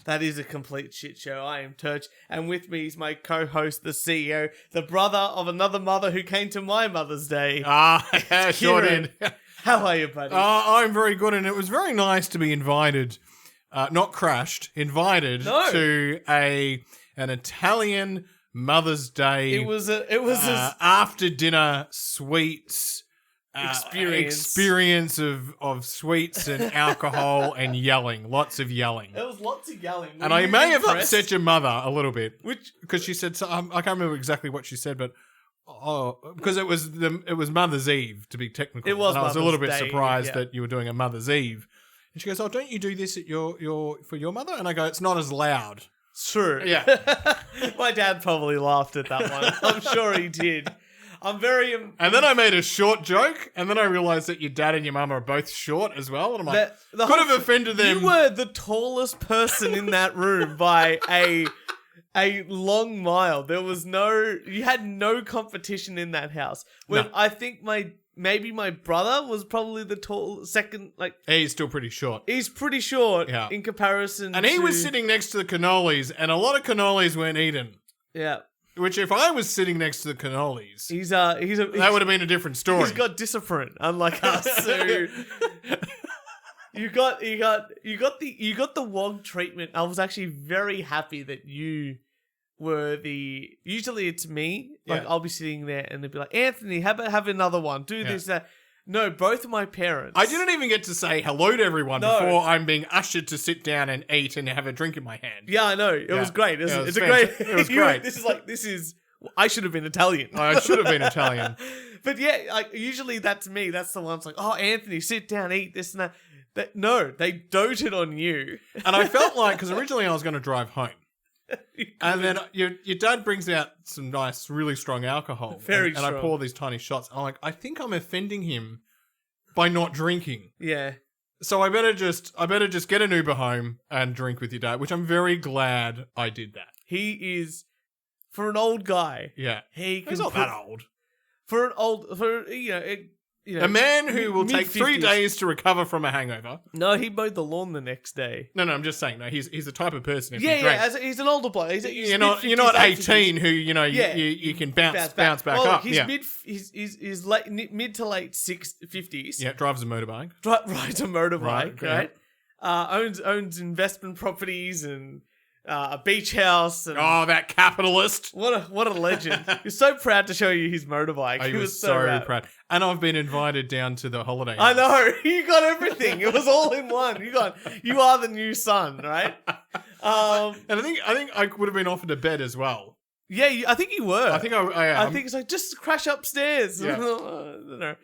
That is a complete shit show. I am Turch, and with me is my co-host, the CEO, the brother of another mother who came to my Mother's Day. Sure did. How are you, buddy? I'm very good, and it was very nice to be invited, not crashed, invited to an Italian Mother's Day. It was after dinner sweets experience of sweets and alcohol and yelling, lots of yelling. There was lots of yelling. And I may have upset your mother a little bit, because she said I can't remember exactly what she said, but because it was Mother's Eve, to be technical. It was. And I was a little bit Day, surprised that you were doing a Mother's Eve. And she goes, "Oh, don't you do this at for your mother?" And I go, "It's not as loud." True. Yeah. My dad probably laughed at that one. I'm sure he did. I'm very... And then I made a short joke, and then I realised that your dad and your mum are both short as well. And I'm like, could have offended them. You were the tallest person in that room by a long mile. You had no competition in that house. When I think maybe my brother was probably the second, he's still pretty short. He's pretty short in comparison and he was sitting next to the cannolis, and a lot of cannolis weren't eaten. Yeah. Which, if I was sitting next to the cannolis, that would have been a different story. He's got discipline, unlike us. So you got the wog treatment. I was actually very happy that you were usually it's me. I'll be sitting there and they'd be like, "Anthony, how about have another one? Do this, that." No, both of my parents. I didn't even get to say hello to everyone before I'm being ushered to sit down and eat and have a drink in my hand. Yeah, I know. It was great. It was great. This is. I should have been Italian. I should have been Italian. But yeah, usually that's me. That's the one that's like, "Oh, Anthony, sit down, eat this and that." No, they doted on you. And I felt like, because originally I was going to drive home. And then your dad brings out some nice, really strong alcohol. Very strong. And I pour these tiny shots. And I'm like, I think I'm offending him by not drinking. Yeah. So I better just get an Uber home and drink with your dad, which I'm very glad I did that. He is, for an old guy. Yeah. He's not that old. A man who will take 3 mid-50s. days to recover from a hangover. No, he mowed the lawn the next day. No, I'm just saying. No, he's the type of person. If Yeah, he drank, he's an older bloke. you're not 18 who you can bounce back up. He's mid to late 50s. Yeah, drives a motorbike. Rides a motorbike, Right. Owns investment properties and a beach house. And that capitalist! What a legend! You're so proud to show you his motorbike. He was so proud. And I've been invited down to the holiday. I know, you got everything. It was all in one. You are the new son, right? And I think I would have been offered a bed as well. Yeah, I think you were. I think I think it's like, just crash upstairs. Yeah. I don't know.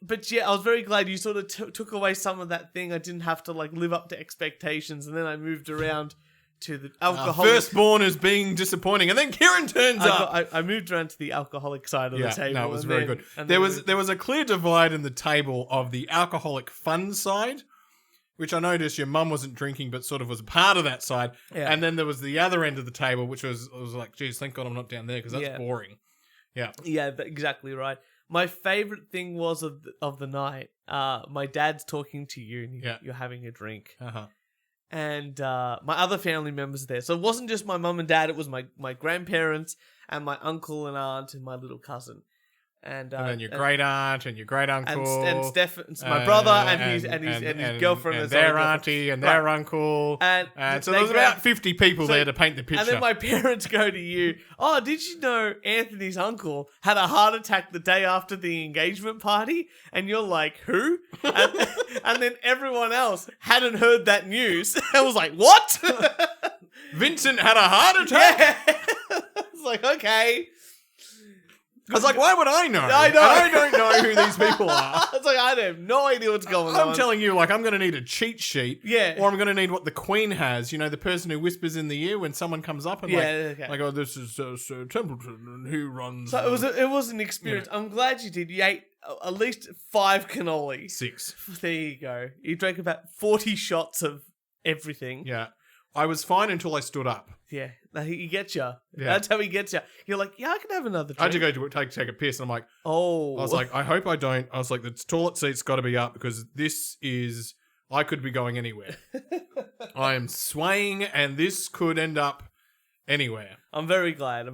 But yeah, I was very glad you sort of took away some of that thing. I didn't have to live up to expectations, and then I moved around to the alcoholic. Firstborn is being disappointing, and then Kieran turns up. I moved around to the alcoholic side of the table. No, it was very good. There was a clear divide in the table of the alcoholic fun side, which I noticed your mum wasn't drinking, but sort of was a part of that side. Yeah. And then there was the other end of the table, which was like, geez, thank God I'm not down there, because that's boring. Yeah. Yeah, exactly right. My favorite thing was of the night, my dad's talking to you and you're having a drink. Uh-huh. And my other family members there. So it wasn't just my mum and dad, it was my grandparents and my uncle and aunt and my little cousin. And then your great aunt and your great uncle and Stefan's my brother and his girlfriend and their auntie and their uncle and so there was about 50 people there to paint the picture. And then my parents go to you, "Oh, did you know Anthony's uncle had a heart attack the day after the engagement party?" And you're like, "Who?" And then everyone else hadn't heard that news. I was like, "What?" Vincent had a heart attack? Yeah. It's like, okay. I was like, why would I know? I know. I don't know who these people are. It's like, I have no idea what's going on. I'm telling you, I'm going to need a cheat sheet. Yeah. Or I'm going to need what the Queen has. The person who whispers in the ear when someone comes up and oh, this is Sir Templeton and who runs... So it was an experience. I'm glad you did. You ate at least 5 cannolis. 6. There you go. You drank about 40 shots of everything. Yeah. I was fine until I stood up. Yeah, he gets you. Yeah. That's how he gets you. You're like, yeah, I can have another drink. I had to go to take a piss, and I'm like, oh. I was like, I hope I don't. I was like, the toilet seat's got to be up because this is I could be going anywhere. I am swaying, and this could end up anywhere. I'm very glad.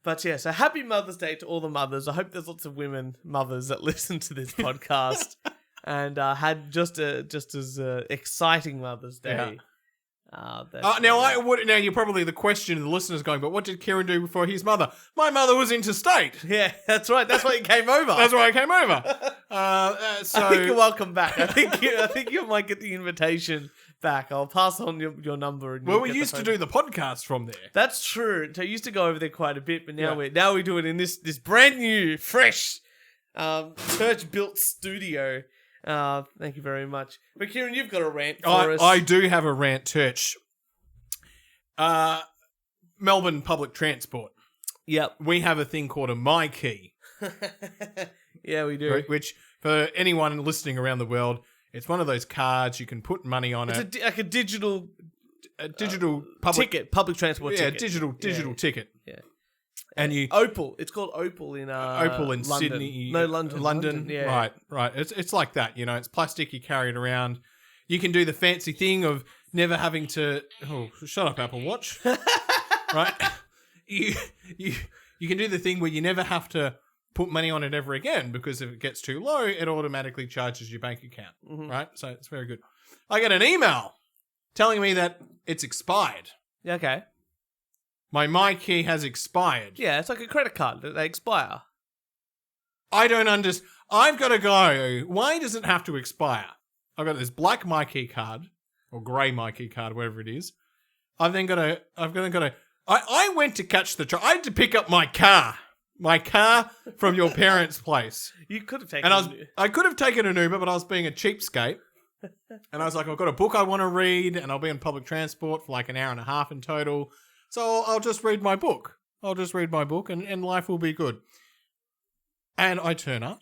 But yeah, so happy Mother's Day to all the mothers. I hope there's lots of women mothers that listen to this podcast and had just as exciting Mother's Day. Now you're probably the question the listeners going, but what did Kieran do before his mother? My mother was interstate. Yeah, that's right. That's why you came over. That's why I came over. So I think you're welcome back. I think you might get the invitation back. I'll pass on your number. And we used to do the podcast from there. That's true. So I used to go over there quite a bit, but now we do it in this brand new, fresh, church built studio. Thank you very much. But Kieran, you've got a rant for us. I do have a rant, Church. Melbourne public transport. Yep. We have a thing called a Myki. Yeah, we do. Which, for anyone listening around the world, it's one of those cards you can put money on. It's like a digital public transport ticket. Yeah, digital ticket. Yeah. And you Opal. It's called Opal in London. Sydney. No, London. London. Yeah. Right. It's like that. You know, it's plastic. You carry it around. You can do the fancy thing of never having to. Oh, shut up, Apple Watch. Right. You can do the thing where you never have to put money on it ever again, because if it gets too low, it automatically charges your bank account. Mm-hmm. Right. So it's very good. I get an email telling me that it's expired. Okay. My Myki has expired. Yeah, it's like a credit card that they expire. I don't understand. I've got to go. Why does it have to expire? I've got this black Myki card, or grey Myki card, whatever it is. I went to catch the train. I had to pick up my car from your parents' place. You could have taken. I could have taken an Uber, but I was being a cheapskate. And I was like, I've got a book I want to read, and I'll be on public transport for like an hour and a half in total. So I'll just read my book. And life will be good. And I turn up.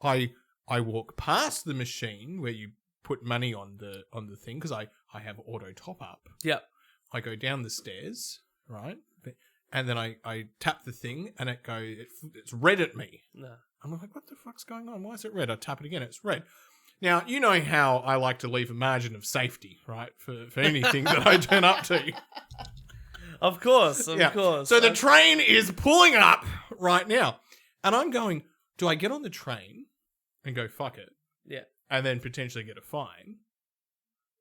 I walk past the machine where you put money on the thing, because I have auto top up. Yep. I go down the stairs, right? And then I tap the thing, and it's red at me. No. I'm like, what the fuck's going on? Why is it red? I tap it again, it's red. Now, you know how I like to leave a margin of safety, right? For anything that I turn up to. Of course. So the train is pulling up right now. And I'm going, do I get on the train and go, fuck it? Yeah. And then potentially get a fine?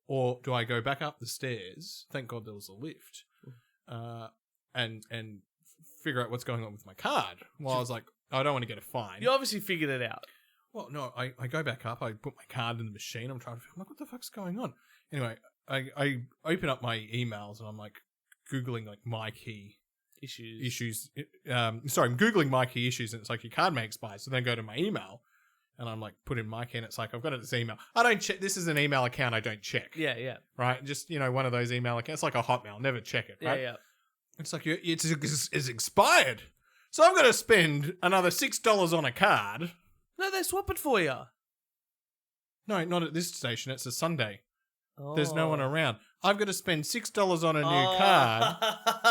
Or do I go back up the stairs, thank God there was a lift, and figure out what's going on with my card? Well, I was like, I don't want to get a fine. You obviously figured it out. Well, no, I go back up, I put my card in the machine, I'm like, what the fuck's going on? Anyway, I open up my emails, and I'm like, Googling like Myki issues. I'm Googling Myki issues, and it's like your card may expire. So then I go to my email, and I'm like, put in Myki, and it's like, I've got this email. I don't check. This is an email account I don't check. Yeah. Right? Just, one of those email accounts. It's like a Hotmail. Never check it, right? Yeah. It's like, it's expired. So I've got to spend another $6 on a card. No, they swap it for you. No, not at this station. It's a Sunday. There's no one around. I've got to spend $6 on a new card,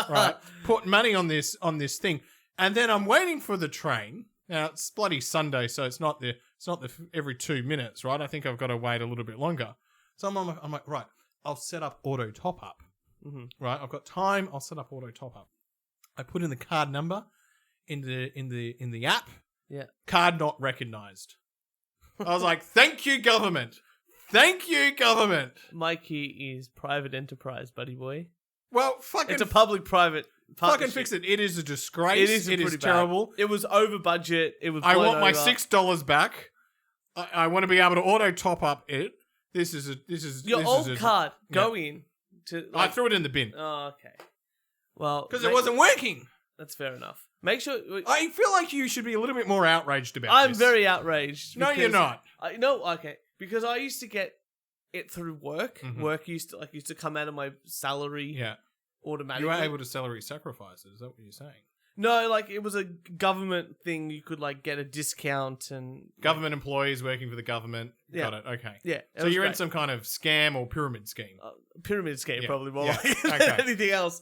right? Put money on this thing, and then I'm waiting for the train. Now it's bloody Sunday, so it's not the every 2 minutes, right? I think I've got to wait a little bit longer. So I'm like, right, I'll set up auto top up. Mm-hmm. Right, I've got time. I'll set up auto top up. I put in the card number in the app. Yeah, card not recognized. I was like, thank you, government. Thank you, government. Myki is private enterprise, buddy boy. Well, fucking... It's a public-private partnership. Fucking fix it. It is a disgrace. It is terrible. It was over budget. It was I want my over. $6 back. I want to be able to auto top up it. This is your old card. Go in. I threw it in the bin. Oh, okay. Well... Because it wasn't working. That's fair enough. Make sure... I feel like you should be a little bit more outraged about this. I'm very outraged. No, you're not. Okay. Because I used to get it through work. Mm-hmm. Work used to come out of my salary automatically. You were able to salary sacrifice it. Is that what you're saying? No, it was a government thing. You could get a discount and... Government employees working for the government. Yeah. Got it. Okay. Yeah. So you're in some kind of scam or pyramid scheme. Pyramid scheme, probably more okay. anything else.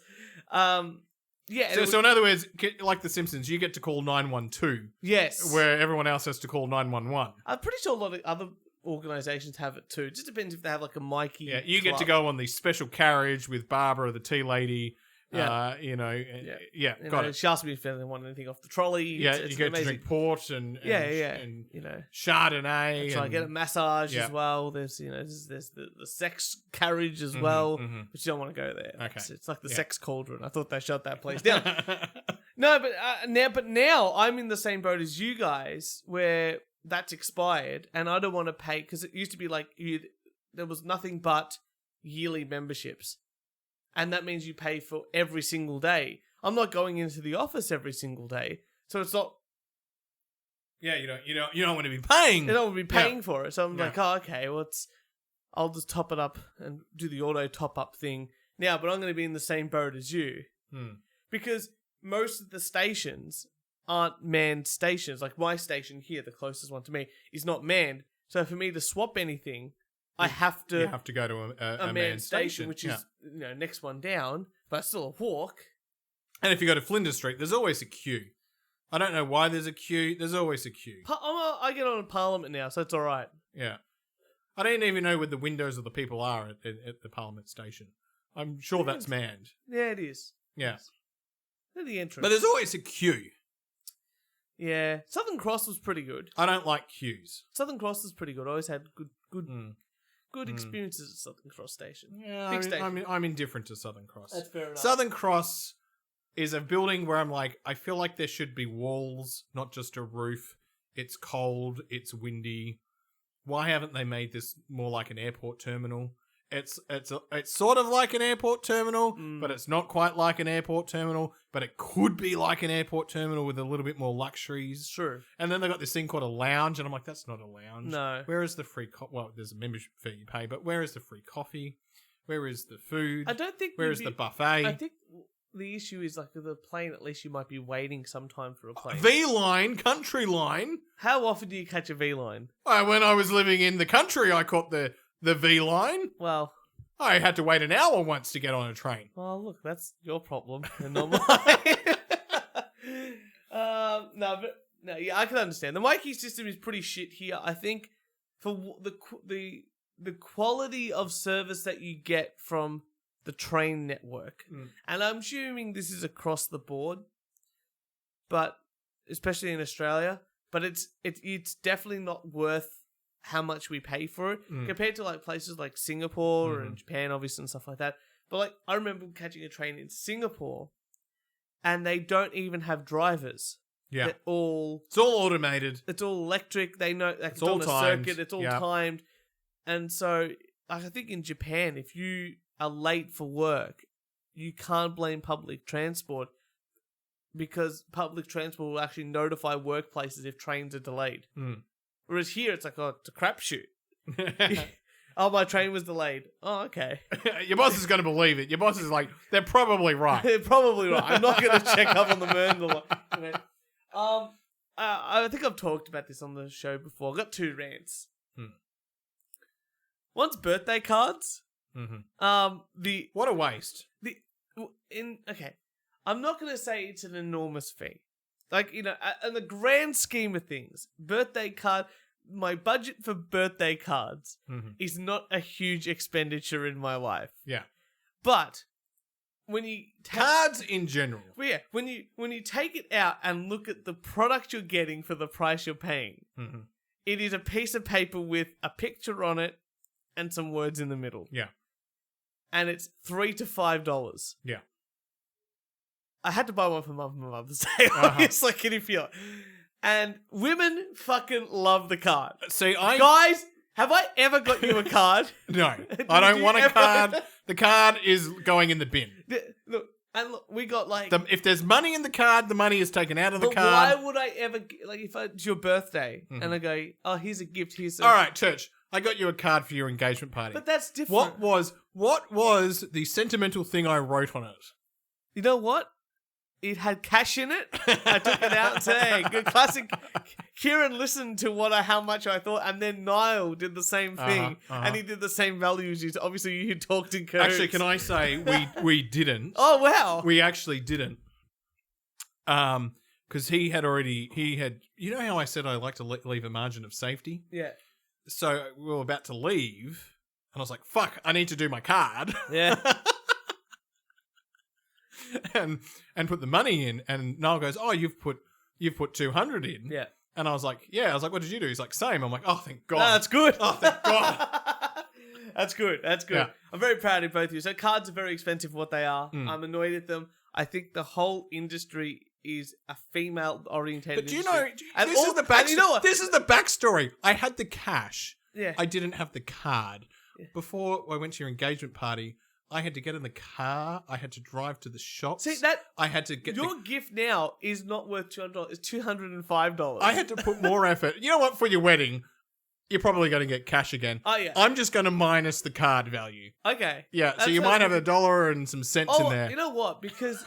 Yeah. So in other words, like The Simpsons, you get to call 912. Yes. Where everyone else has to call 911. I'm pretty sure a lot of other organisations have it too. It just depends if they have like a Myki. Yeah, you get to club. go on the special carriage with Barbara, the tea lady. Yeah. Got it. She asked me if I want anything off the trolley. Yeah, it's you get amazing. to drink port and And Chardonnay. try and get a massage as well. There's there's the sex carriage as well, but you don't want to go there. Okay. It's like the sex cauldron. I thought they shut that place down. No, but now I'm in the same boat as you guys, where that's expired, and I don't want to pay because it used to be like there was nothing but yearly memberships, and that means you pay for every single day. I'm not going into the office every single day, so it's not. Yeah, you don't want to be paying. You don't want to be paying for it, so I'm like, oh, okay, well, I'll just top it up and do the auto top up thing now. But I'm going to be in the same boat as you because most of the stations aren't manned stations. Like my station here, the closest one to me, is not manned. So for me to swap anything, I have to. You have to go to a manned station, which is next one down, but still a walk. And if you go to Flinders Street, there's always a queue. I don't know why there's a queue. There's always a queue. I get on Parliament now, so it's all right. Yeah. I don't even know where the windows of the people are at the Parliament station. I'm sure that's manned. Yeah, it is. Yeah. They're the entrance. But there's always a queue. Yeah. Southern Cross was pretty good. I don't like queues. Southern Cross was pretty good. I always had good experiences at Southern Cross Station. Yeah, I'm indifferent to Southern Cross. That's fair enough. Southern Cross is a building where I'm like, I feel like there should be walls, not just a roof. It's cold. It's windy. Why haven't they made this more like an airport terminal? It's sort of like an airport terminal, but it's not quite like an airport terminal. But it could be like an airport terminal with a little bit more luxuries. True. And then they got this thing called a lounge, and I'm like, that's not a lounge. No. Where is the free? Well, there's a membership fee you pay, but where is the free coffee? Where is the food? I don't think. Where is the buffet? I think the issue is like with the plane. At least you might be waiting some time for a plane. V line, country line. How often do you catch a V line? When I was living in the country, I caught the V line. Well, I had to wait an hour once to get on a train. Well, look, that's your problem and not mine. Yeah, I can understand. The Myki system is pretty shit here. I think for the quality of service that you get from the train network, and I'm assuming this is across the board, but especially in Australia, but it's definitely not worth how much we pay for it compared to like places like Singapore and Japan, obviously, and stuff like that. But like, I remember catching a train in Singapore, and they don't even have drivers. Yeah, it's all automated. It's all electric. They know like, it's all on a timed. circuit. It's all timed, and so I think in Japan, if you are late for work, you can't blame public transport because public transport will actually notify workplaces if trains are delayed. Whereas here, it's like, oh, it's a crapshoot. Oh, my train was delayed. Oh, okay. Your boss is going to believe it. Your boss is like, they're probably right. They're probably right. I'm not going to check up on the Mernda. I think I've talked about this on the show before. I've got two rants. One's birthday cards. What a waste. Okay, I'm not going to say it's an enormous fee. Like, in the grand scheme of things, my budget for birthday cards is not a huge expenditure in my life. Yeah. But when you cards in general. Well, yeah, when you take it out and look at the product you're getting for the price you're paying, it is a piece of paper with a picture on it and some words in the middle. Yeah. And it's $3 to $5. Yeah. I had to buy one for Mother's Day. Obviously, can you feel it? And women fucking love the card. See, guys, have I ever got you a card? No, I don't want a card. The card is going in the bin. Look, we got like... if there's money in the card, the money is taken out of the card. Why would I ever... Like, if it's your birthday, and I go, oh, here's a gift, All right, church, I got you a card for your engagement party. But that's different. What was the sentimental thing I wrote on it? You know what? It had cash in it. I took it out today. Good classic. Kieran listened to how much I thought, and then Niall did the same thing, and he did the same values. Obviously, you talked in codes. Actually, can I say we didn't? Oh wow, we actually didn't. Because he had. You know how I said I like to leave a margin of safety? Yeah. so we were about to leave, and I was like, "Fuck! I need to do my card." Yeah. and put the money in, and Noel goes, "Oh, you've put 200 in." Yeah. And I was like, "Yeah." I was like, "What did you do?" He's like, "Same." I'm like, "Oh, thank God." No, that's good. Oh, thank God. That's good. That's good. Yeah. I'm very proud of both of you. So cards are very expensive for what they are. Mm. I'm annoyed at them. I think the whole industry is a female-orientated But do you industry. know, And this all- is the and you know what? This is the backstory. I had the cash. Yeah. I didn't have the card. Yeah. Before I went to your engagement party, I had to get in the car. I had to drive to the shops. See, that I had to get your gift now is not worth $200. It's $205. I had to put more effort. You know what? For your wedding, you're probably going to get cash again. Oh, yeah. I'm just going to minus the card value. Okay. Yeah, so That's- you might have that's- $1 and some cents in there. You know what? Because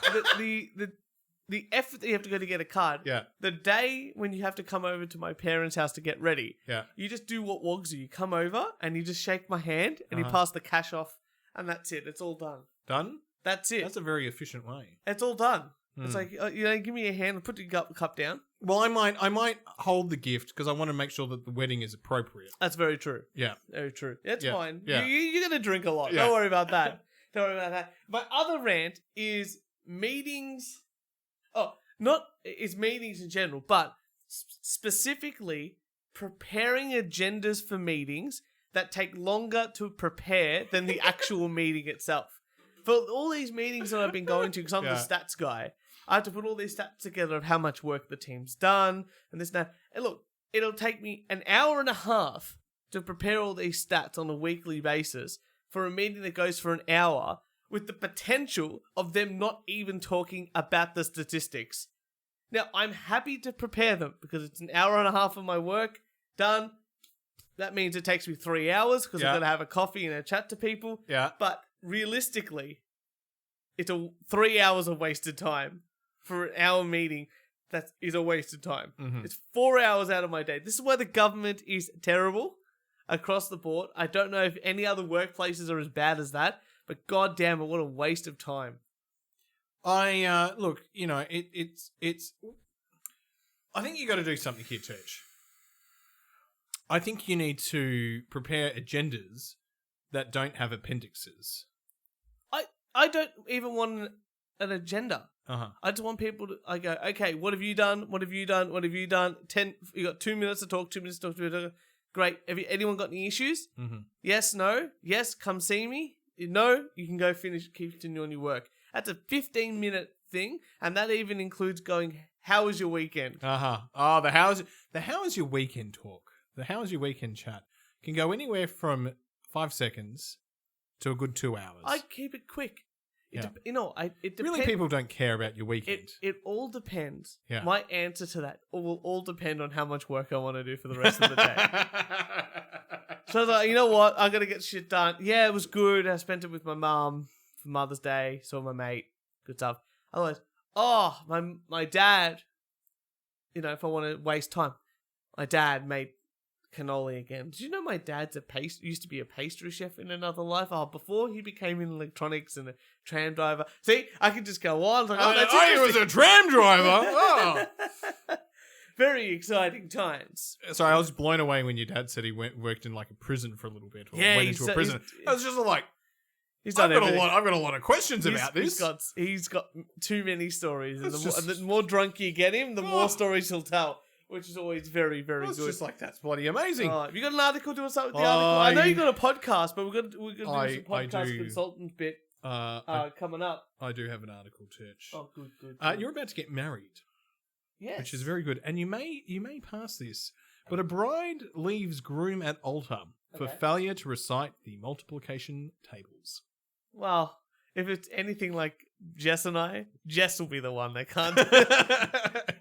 the effort that you have to go to get a card, Yeah, the day when you have to come over to my parents' house to get ready, yeah. you just do what Wogs do. You come over and you just shake my hand and you Uh-huh. pass the cash off, and that's it. It's all done. Done? That's it. That's a very efficient way. It's all done. It's Hmm. like, give me a hand and put your cup down. Well, I might hold the gift because I want to make sure that the wedding is appropriate. That's very true. Yeah. Very true. That's Yeah, fine. yeah. You're going to drink a lot. Yeah. Don't worry about that. Don't worry about that. My other rant is meetings. Oh, it's meetings in general, but specifically preparing agendas for meetings that take longer to prepare than the actual meeting itself. For all these meetings that I've been going to, because I'm Yeah. the stats guy, I have to put all these stats together of how much work the team's done and this and that. And look, it'll take me an hour and a half to prepare all these stats on a weekly basis for a meeting that goes for an hour with the potential of them not even talking about the statistics. Now, I'm happy to prepare them because it's an hour and a half of my work done. That means it takes me 3 hours because Yeah. I've got to have a coffee and a chat to people. Yeah. But realistically, it's 3 hours of wasted time for an hour meeting. That is a waste of time. Mhm. It's 4 hours out of my day. This is why the government is terrible across the board. I don't know if any other workplaces are as bad as that, but goddamn it, what a waste of time. I look, it's. I think you got to do something here, Church. I think you need to prepare agendas that don't have appendixes. I don't even want an agenda. Uh-huh. I just want people to. I go, okay, what have you done? What have you done? What have you done? You got 2 minutes to talk. 2 minutes to talk. Great. Have anyone got any issues? Mm-hmm. Yes. No. Yes. Come see me. No. You can go continue on your work. That's a 15-minute thing, and that even includes going. How was your weekend? Uh-huh. Oh, the how is your weekend talk. The how is your weekend chat can go anywhere from 5 seconds to a good 2 hours. I keep it quick. It depends. Really, people don't care about your weekend. It all depends. Yeah. My answer to that will all depend on how much work I want to do for the rest of the day. So I was like, you know what? I got to get shit done. Yeah, it was good. I spent it with my mum for Mother's Day. Saw my mate. Good stuff. Otherwise, my dad, if I want to waste time, my dad made cannoli again. Did you know my dad's used to be a pastry chef in another life? Before he became in electronics and a tram driver. See, I could just go on. Like, he was a tram driver. Oh. Very exciting times. Sorry, I was blown away when your dad said he worked in like a prison for a little bit, or went into a prison. I was just like, I've got a lot of questions about this. He's got too many stories, and It's the more drunk you get him, the more stories he'll tell, which is always very, very It's good. just like, that's bloody amazing. Have you got an article doing something with the article? I know you got a podcast, but we're gonna do some podcast consultant bit coming up. I do have an article, Church. Oh, good. You're about to get married. Yes. Which is very good. And you may pass this, but a bride leaves groom at altar for failure to recite the multiplication tables. Well, if it's anything like Jess and I, Jess will be the one that can't.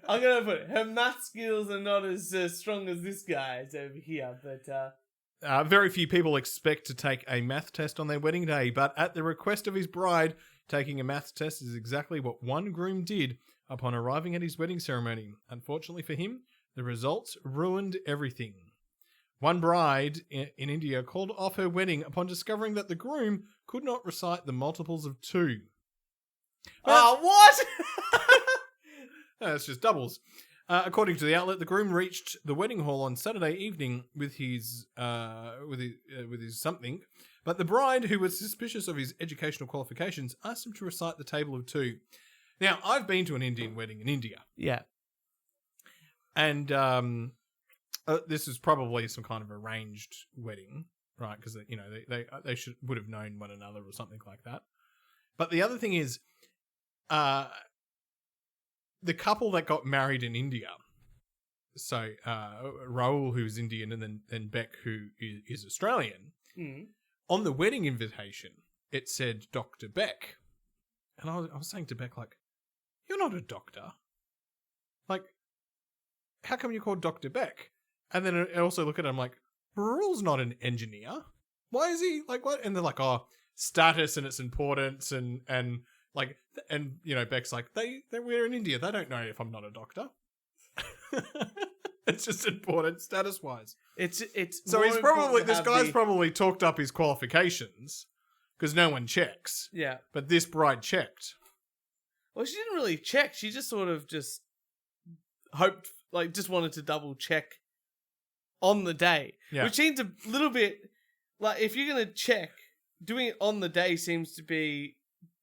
I'm going to put it. Her math skills are not as strong as this guy's over here, but... Very few people expect to take a math test on their wedding day, but at the request of his bride, taking a math test is exactly what one groom did upon arriving at his wedding ceremony. Unfortunately for him, the results ruined everything. One bride in India called off her wedding upon discovering that the groom could not recite the multiples of 2. What? No, it's just doubles. According to the outlet, the groom reached the wedding hall on Saturday evening with his something, but the bride, who was suspicious of his educational qualifications, asked him to recite the table of two. Now, I've been to an Indian wedding in India, Yeah. and this is probably some kind of arranged wedding, right? Because they would have known one another or something like that. But the other thing is, the couple that got married in India, so Raoul, who's Indian, and then Beck, who is Australian, on the wedding invitation, it said Dr. Beck. And I was saying to Beck, like, you're not a doctor. Like, how come you're called Dr. Beck? And then I also look at him like, Raoul's not an engineer. Why is he, like, what? And they're like, oh, status and its importance and Beck's like, we're in India. They don't know if I'm not a doctor. It's just important status wise. It's so he's probably, this guy's probably talked up his qualifications because no one checks. Yeah. But this bride checked. Well, she didn't really check. She just sort of just hoped, like, just wanted to double check on the day. Yeah. Which seems a little bit, like, if you're going to check, doing it on the day seems to be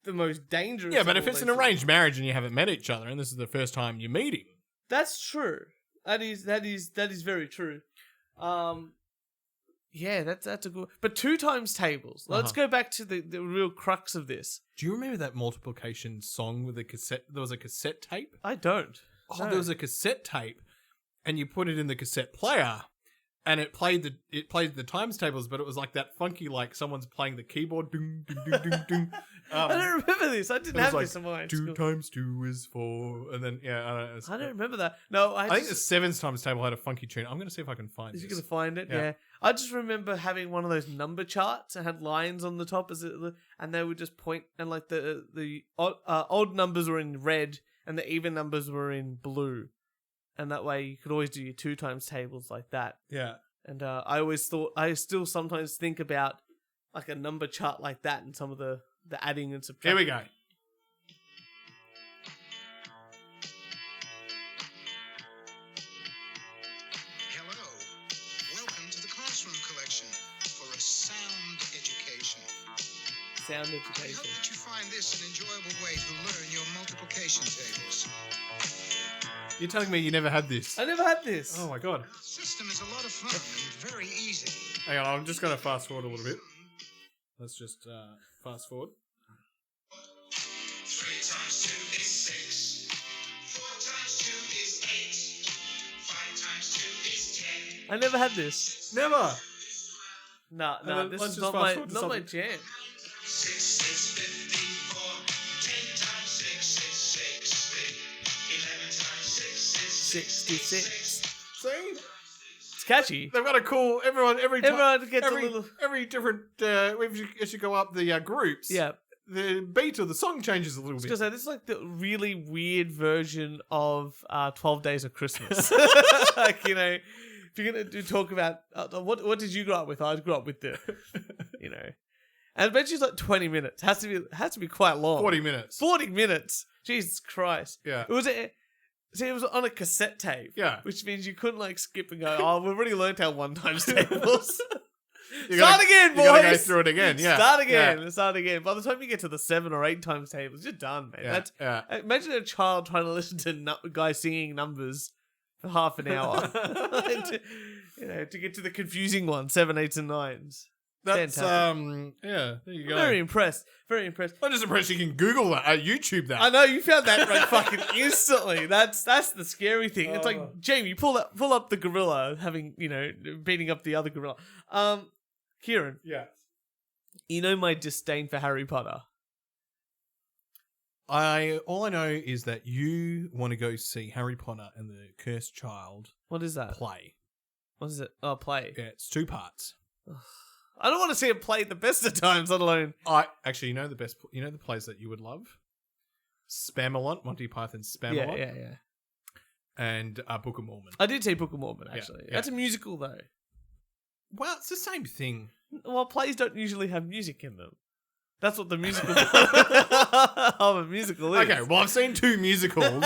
the most dangerous. Yeah, but if it's an arranged marriage and you haven't met each other and this is the first time you're meeting. That's true. That is very true. Yeah, that's a good. But 2 times tables. Let's go back to the real crux of this. Do you remember that multiplication song with a cassette? There was a cassette tape. I don't. Oh, No. there was a cassette tape, and you put it in the cassette player, and it played the times tables, but it was like that funky, like someone's playing the keyboard. Ding, ding, ding, ding, ding. I don't remember this. I didn't have this in mind. 2 times 2 is 4, and then I don't remember that. No, I think the 7s times table had a funky tune. I'm going to see if I can find it. You're going to find it? Yeah. Yeah. I just remember having one of those number charts and had lines on the top, and they would just point, and like the odd numbers were in red and the even numbers were in blue. And that way you could always do your 2 times tables like that. Yeah. And I still sometimes think about like a number chart like that and some of the adding and subtracting. Here we go. Hello. Welcome to the Classroom Collection for a sound education. Sound I hope education. that you find this an enjoyable way to learn your multiplication tables. You're telling me you never had this? I never had this. Oh my god. The system is a lot of fun and very easy. Hang on, I'm just going to fast forward a little bit. Let's just fast forward. 3 times 2 is 6. 4 times 2 is 8. 5 times 2 is 10. I never had this. Never. No, then this let's is just not fast forward to my something. jam. 6 is 54. 10 times 6 is 60. 11 times 6 is 66. See? It's catchy. They've got a cool. Everyone Gets every, a little. every different. As you go up the groups, Yeah. the beat of the song changes a little bit. Because this is like the really weird version of 12 Days of Christmas. Like, if you're going to talk about what did you grow up with? I grew up with the, and I bet you it's like 20 minutes. Has to be quite long. 40 minutes. 40 minutes. Jesus Christ. Yeah. It was on a cassette tape. Yeah. Which means you couldn't like skip and go, oh, we've already learned how 1 times tables. You Start gotta- again, boys. You gotta go through it again. Yeah. Start again. Yeah. Start again. By the time you get to the 7 or 8 times tables, you're done, man. Yeah. Yeah. Imagine a child trying to listen to guys singing numbers for half an hour. to get to the confusing one, 7, 8s, and 9s. That's Fantastic. yeah. There you go. Very impressed. Very impressed. I'm just impressed you can Google that, YouTube that. I know you found that like fucking instantly. That's the scary thing. It's like Jamie, pull up the gorilla, beating up the other gorilla. Kieran, Yeah. my disdain for Harry Potter. All I know is that you want to go see Harry Potter and the Cursed Child What is that? play. What is it? Oh, play. Yeah, it's 2 parts. I don't want to see it play the best of times, let alone. Actually, the plays that you would love? Spamalot, Monty Python's Spamalot. Yeah. And Book of Mormon. I did say Book of Mormon, actually. Yeah. That's a musical, though. Well, it's the same thing. Well, plays don't usually have music in them. That's what the musical of a musical is. Okay, well, I've seen 2 musicals.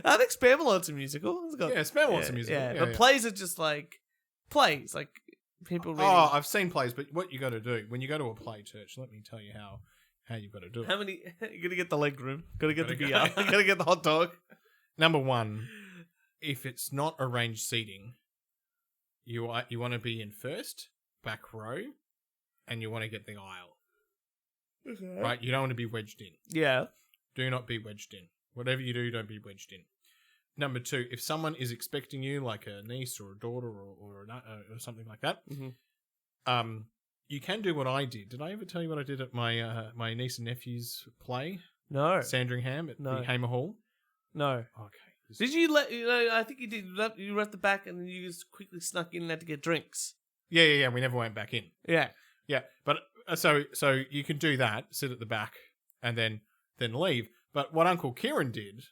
I think Spamalot's a musical. It's got, Yeah, Spamalot's a musical. Yeah, Yeah, but yeah. plays are just like plays, like people reading. Oh, I've seen plays, but what you got to do when you go to a play, Church? Let me tell you how you've got to do it. How many? You gotta get the leg room. Gotta get Gotta the go. beer. Gotta get the hot dog. Number one, if it's not arranged seating, you want to be in first, back row, and you want to get the aisle. Okay. Right? You don't want to be wedged in. Yeah. Do not be wedged in. Whatever you do, don't be wedged in. Number two, if someone is expecting you, like a niece or a daughter or something like that, you can do what I did. Did I ever tell you what I did at my my niece and nephew's play? No. Sandringham at the Hamer Hall? No. Okay. Did you let? I think you did. You were at the back, and then you just quickly snuck in and had to get drinks. Yeah. We never went back in. Yeah. Yeah, but so you can do that, sit at the back, and then leave. But what Uncle Kieran did,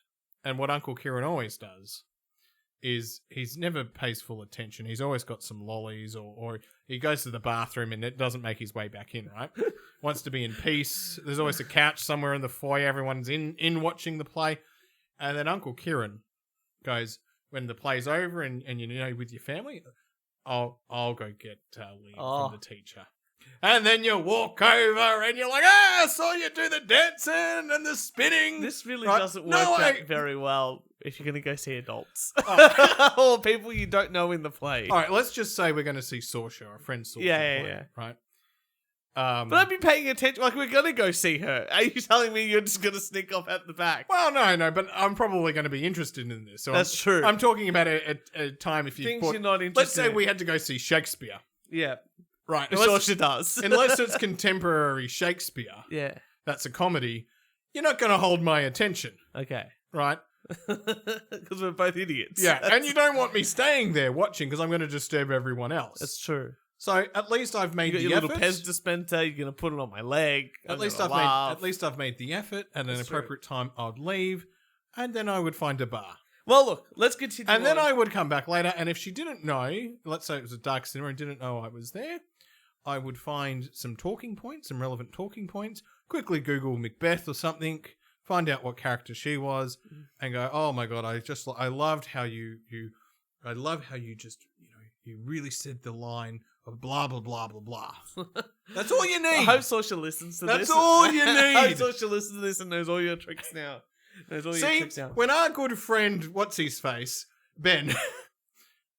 and what Uncle Kieran always does, is he's never pays full attention. He's always got some lollies, or he goes to the bathroom and it doesn't make his way back in, right? Wants to be in peace. There's always a couch somewhere in the foyer. Everyone's in watching the play. And then Uncle Kieran goes, when the play's over and you know, with your family, I'll go get leave from the teacher. And then you walk over and you're like, I saw you do the dancing and the spinning. This really Right? doesn't work No, out very well if you're going to go see adults. Oh. Or people you don't know in the play. All right, let's just say we're going to see Saoirse, our friend Saoirse. Yeah, play, yeah. Right? But I'd be paying attention. Like, we're going to go see her. Are you telling me you're just going to sneak off at the back? Well, no, but I'm probably going to be interested in this. So That's true. I'm talking about a time if you Things bought, you're not interested let's say in. we had to go see Shakespeare. Yeah. Right. Saoirse does. Unless it's contemporary Shakespeare, Yeah. that's a comedy, you're not going to hold my attention. Okay. Right? Because we're both idiots. Yeah, and you don't want me staying there watching because I'm going to disturb everyone else. That's true. So at least I've made You got the your effort. little Pez dispenser. You're gonna put it on my leg. At least I've made the effort. At an That's true. appropriate time, I'd leave, and then I would find a bar, Well, look. Let's continue. and then on. I would come back later. And if she didn't know, let's say it was a dark cinema and didn't know I was there, I would find some talking points, some relevant talking points. Quickly Google Macbeth or something. Find out what character she was, and go, oh my god, I loved how you just, you really said the line of blah blah blah blah blah. That's all you need. I hope Saoirse listens to this. That's all you I hope need. Saoirse listens to this and knows all your tricks now. Knows all your See, tricks now. when our good friend, what's his face, Ben,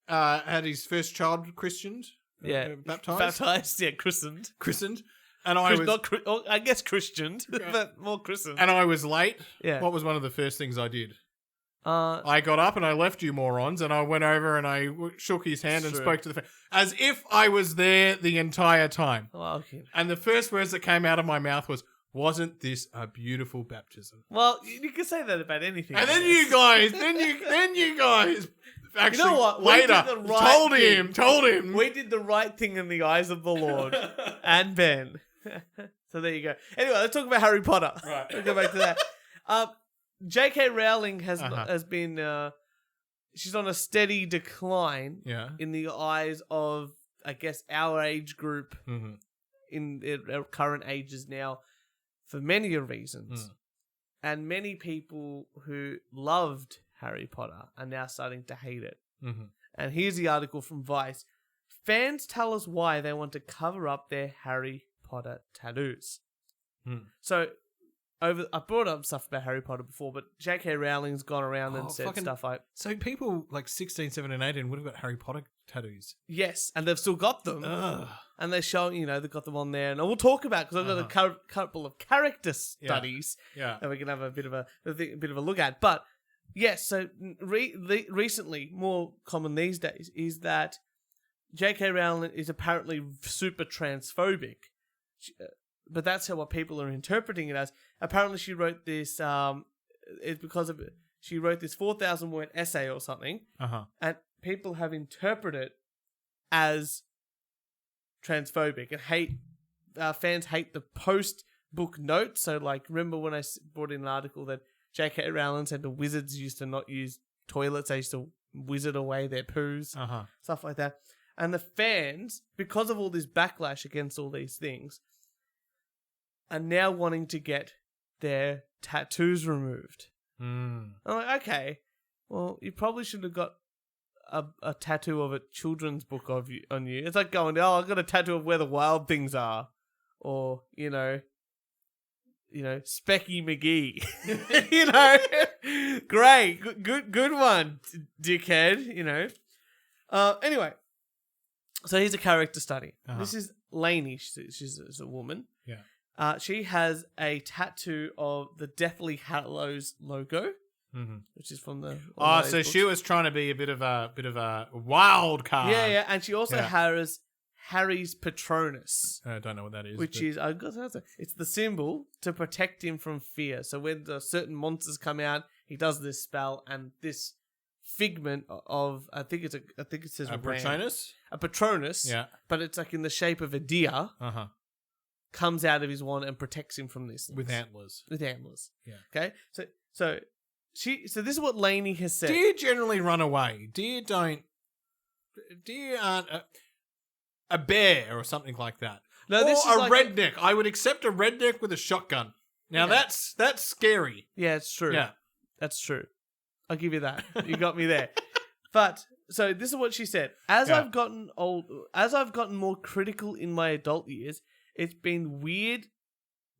had his first child christened, Yeah. baptized, Yeah, christened. and I was I guess christened, but more christened. and I was late. Yeah. What was one of the first things I did? Uh, I got up and I left you morons, and I went over and I shook his hand and Sure. spoke to the as if I was there the entire time. well, okay. And the first words that came out of my mouth was, "Wasn't this a beautiful baptism?" Well, you can say that about anything. And I then guess. you guys actually what? We later did the right told him. We did the right thing in the eyes of the Lord and Ben. So there you go. Anyway, let's talk about Harry Potter. Right. We'll go back to that. J.K. Rowling has Uh-huh. been she's on a steady decline Yeah. in the eyes of, I guess, our age group Mm-hmm. in our current ages now for many reasons. And many people who loved Harry Potter are now starting to hate it. Mm-hmm. And here's the article from Vice. Fans tell us why they want to cover up their Harry Potter tattoos. So, I brought up stuff about Harry Potter before, but J.K. Rowling's gone around and said stuff like, So people like 16, 17, 18 would have got Harry Potter tattoos. yes, and they've still got them. Ugh. And they're showing, they've got them on there. And we'll talk about, because I've got a couple of character studies Yeah. that we can have a bit of a look at. But yes, so recently, more common these days, is that J.K. Rowling is apparently super transphobic. But that's what people are interpreting it as. Apparently, she wrote this. It's because of it. She wrote this 4,000 word essay or something, and people have interpreted it as transphobic and hate. Fans hate the post book notes. So, like, remember when I brought in an article that J.K. Rowling said the wizards used to not use toilets; they used to wizard away their poos, stuff like that. And the fans, because of all this backlash against all these things, are now wanting to get their tattoos removed. I'm like, okay, Well, you probably should have got a tattoo of a children's book on you. It's like going, oh, I've got a tattoo of where the wild things are. Or, Specky McGee. Great. Good one, dickhead, Anyway, so here's a character study. Uh-huh. This is Lainey. She's a woman. Yeah. She has a tattoo of the Deathly Hallows logo, which is from the. Oh, so she was trying to be a bit of a wild card. Yeah, and she also has Harry's Patronus. I don't know what that is. Which is, it's the symbol to protect him from fear. So when the certain monsters come out, he does this spell, and this figment of, I think it says a Patronus. A Patronus. Yeah, but it's like in the shape of a deer. Comes out of his wand and protects him from this with antlers. Yeah. Okay. So this is what Lainey has said. Deer generally run away. Deer aren't a bear or something like that. No, or this is a like redneck. I would accept a redneck with a shotgun. Now that's scary. Yeah, it's true. Yeah, that's true. I'll give you that. You got me there. But so this is what she said. As I've gotten more critical in my adult years, it's been weird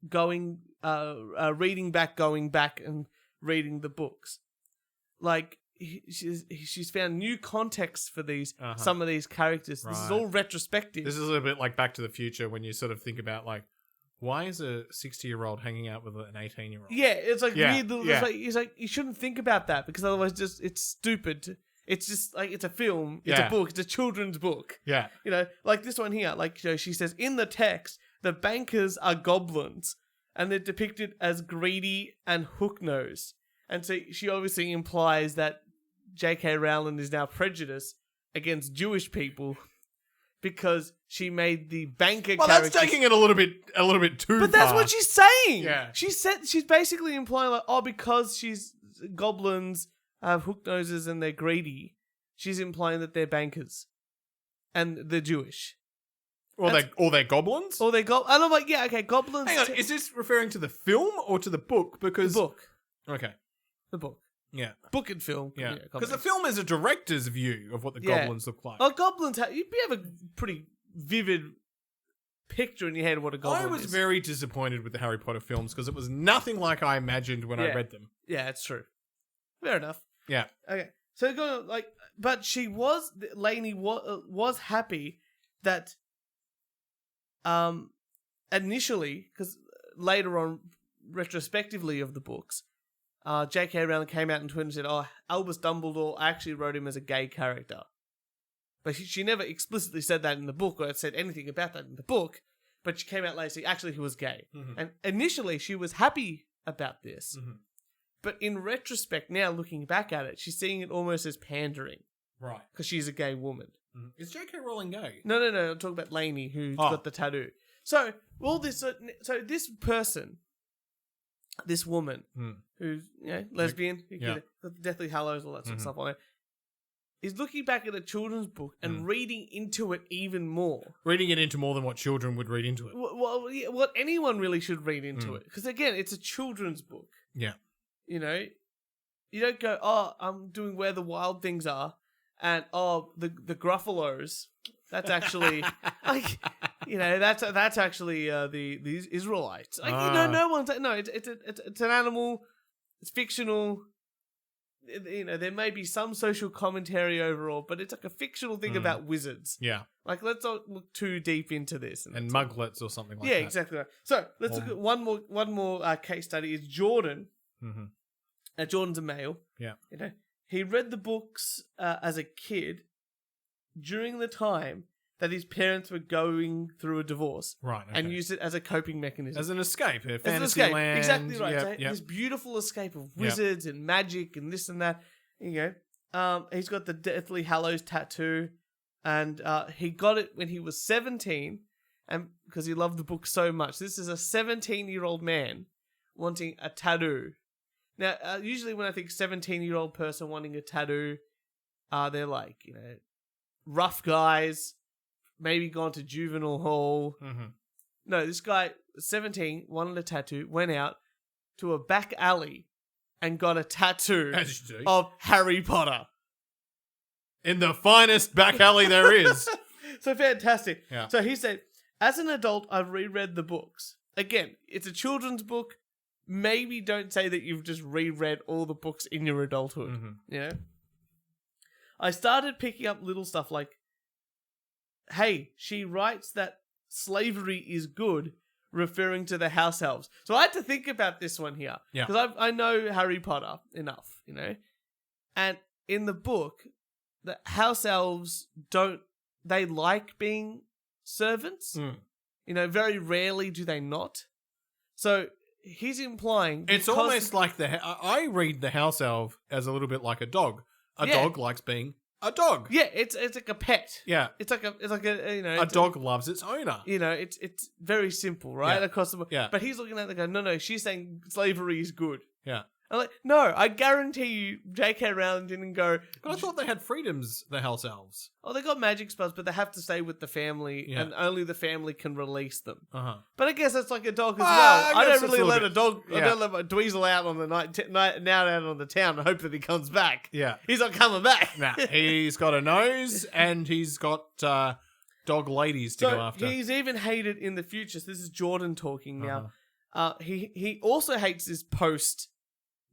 going back and reading the books. Like she's found new context for these some of these characters. Right. This is all retrospective. This is a little bit like Back to the Future when you sort of think about like, why is a 60-year-old hanging out with an 18-year-old? Yeah, it's like weird. It's like you shouldn't think about that because otherwise, it's stupid. It's just like it's a film. It's a book. It's a children's book. Yeah, like this one here. Like she says in the text, the bankers are goblins, and they're depicted as greedy and hook-nosed. And so she obviously implies that J.K. Rowling is now prejudiced against Jewish people because she made the banker. Well, that's taking it a little bit too far. But that's what she's saying. Yeah, she's basically implying like, because she's goblins have hook noses and they're greedy. She's implying that they're bankers, and they're Jewish. Or they're goblins? Or they're goblins. And I'm like, yeah, okay, goblins. Hang on, is this referring to the film or to the book? Because the book. Okay. The book. Yeah. Book and film. Yeah. Because the film is a director's view of what the goblins look like. Well, goblins you have a pretty vivid picture in your head of what a goblin is. I was very disappointed with the Harry Potter films because it was nothing like I imagined when I read them. Yeah, it's true. Fair enough. Yeah. Okay. So going but Lainey was happy that initially, because later on, retrospectively of the books, J.K. Rowling came out and tweeted and said, Albus Dumbledore, I actually wrote him as a gay character. But she never explicitly said that in the book or said anything about that in the book, but she came out later saying, actually, he was gay. Mm-hmm. And initially, she was happy about this. Mm-hmm. But in retrospect, now looking back at it, she's seeing it almost as pandering. Right. Because she's a gay woman. Mm-hmm. Is J.K. Rowling gay? No. I'm talking about Lainey, who's got the tattoo. So, all this... So, this person, this woman, who's, lesbian, got the Deathly Hallows, all that sort of stuff on it, is looking back at a children's book and reading into it even more. Reading it into more than what children would read into it. What anyone really should read into it. Because, again, it's a children's book. Yeah. You don't go, I'm doing Where the Wild Things Are, and, the Gruffalos. That's actually, that's actually the Israelites. No one's, it's an animal, it's fictional. There may be some social commentary overall, but it's like a fictional thing about wizards. Yeah. Like, let's not look too deep into this. And muglets or something like that. Yeah, exactly right. So, let's look at one more case study is Jordan. Mm-hmm. Jordan's a male. Yeah. He read the books as a kid during the time that his parents were going through a divorce. Right. Okay. And used it as a coping mechanism. As an escape. A fantasy land. Exactly right. This beautiful escape of wizards and magic and this and that. He's got the Deathly Hallows tattoo. And he got it when he was 17. And because he loved the book so much. This is a 17-year-old man wanting a tattoo. Now, usually when I think 17-year-old person wanting a tattoo, they're like, rough guys, maybe gone to juvenile hall. Mm-hmm. No, this guy, 17, wanted a tattoo, went out to a back alley and got a tattoo As you do. of Harry Potter. In the finest back alley there is. So fantastic. Yeah. So he said, as an adult, I've reread the books. Again, it's a children's book. Maybe don't say that you've just reread all the books in your adulthood. Mm-hmm. You know? I started picking up little stuff like, hey, she writes that slavery is good, referring to the house elves. So I had to think about this one here. Yeah. Because I know Harry Potter enough, you know? And in the book, the house elves they like being servants. Mm. You know, very rarely do they not. So he's implying It's because- almost like I read the house elf as a little bit like a dog. A Yeah. dog likes being a dog. Yeah, it's like a pet. Yeah. It's like a you know, A it's dog loves its owner. you know, it's very simple, right? Yeah. Across the board. Yeah. But he's looking at it and going, no, she's saying slavery is good. Yeah. I'm like, no, I guarantee you J.K. Rowling didn't go, But I thought they had freedoms, the house elves. oh, they got magic spells, but they have to stay with the family, Yeah. and only the family can release them. Uh-huh. But I guess that's like a dog as Ah, well. I I guess don't it's really a let little a dog, I yeah. don't let my dweezil out on the night out on the town and hope that he comes back. Yeah. He's not coming back. Nah, he's got a nose and he's got dog ladies to So go after. he's even hated in the future. So this is Jordan talking now. Uh-huh. He also hates this post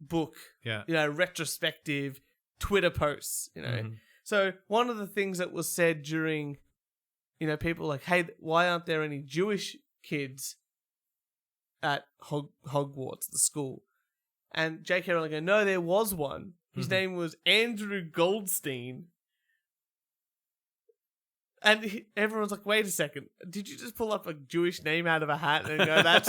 book, Yeah. you know, retrospective Twitter posts, you know. Mhm. So one of the things that was said during, you know, people like, hey, why aren't there any Jewish kids at Hogwarts, the school? And J.K. Rowling go, no, there was one. His Mhm. name was Andrew Goldstein. And everyone's like, wait a second, did you just pull up a Jewish name out of a hat and go, that's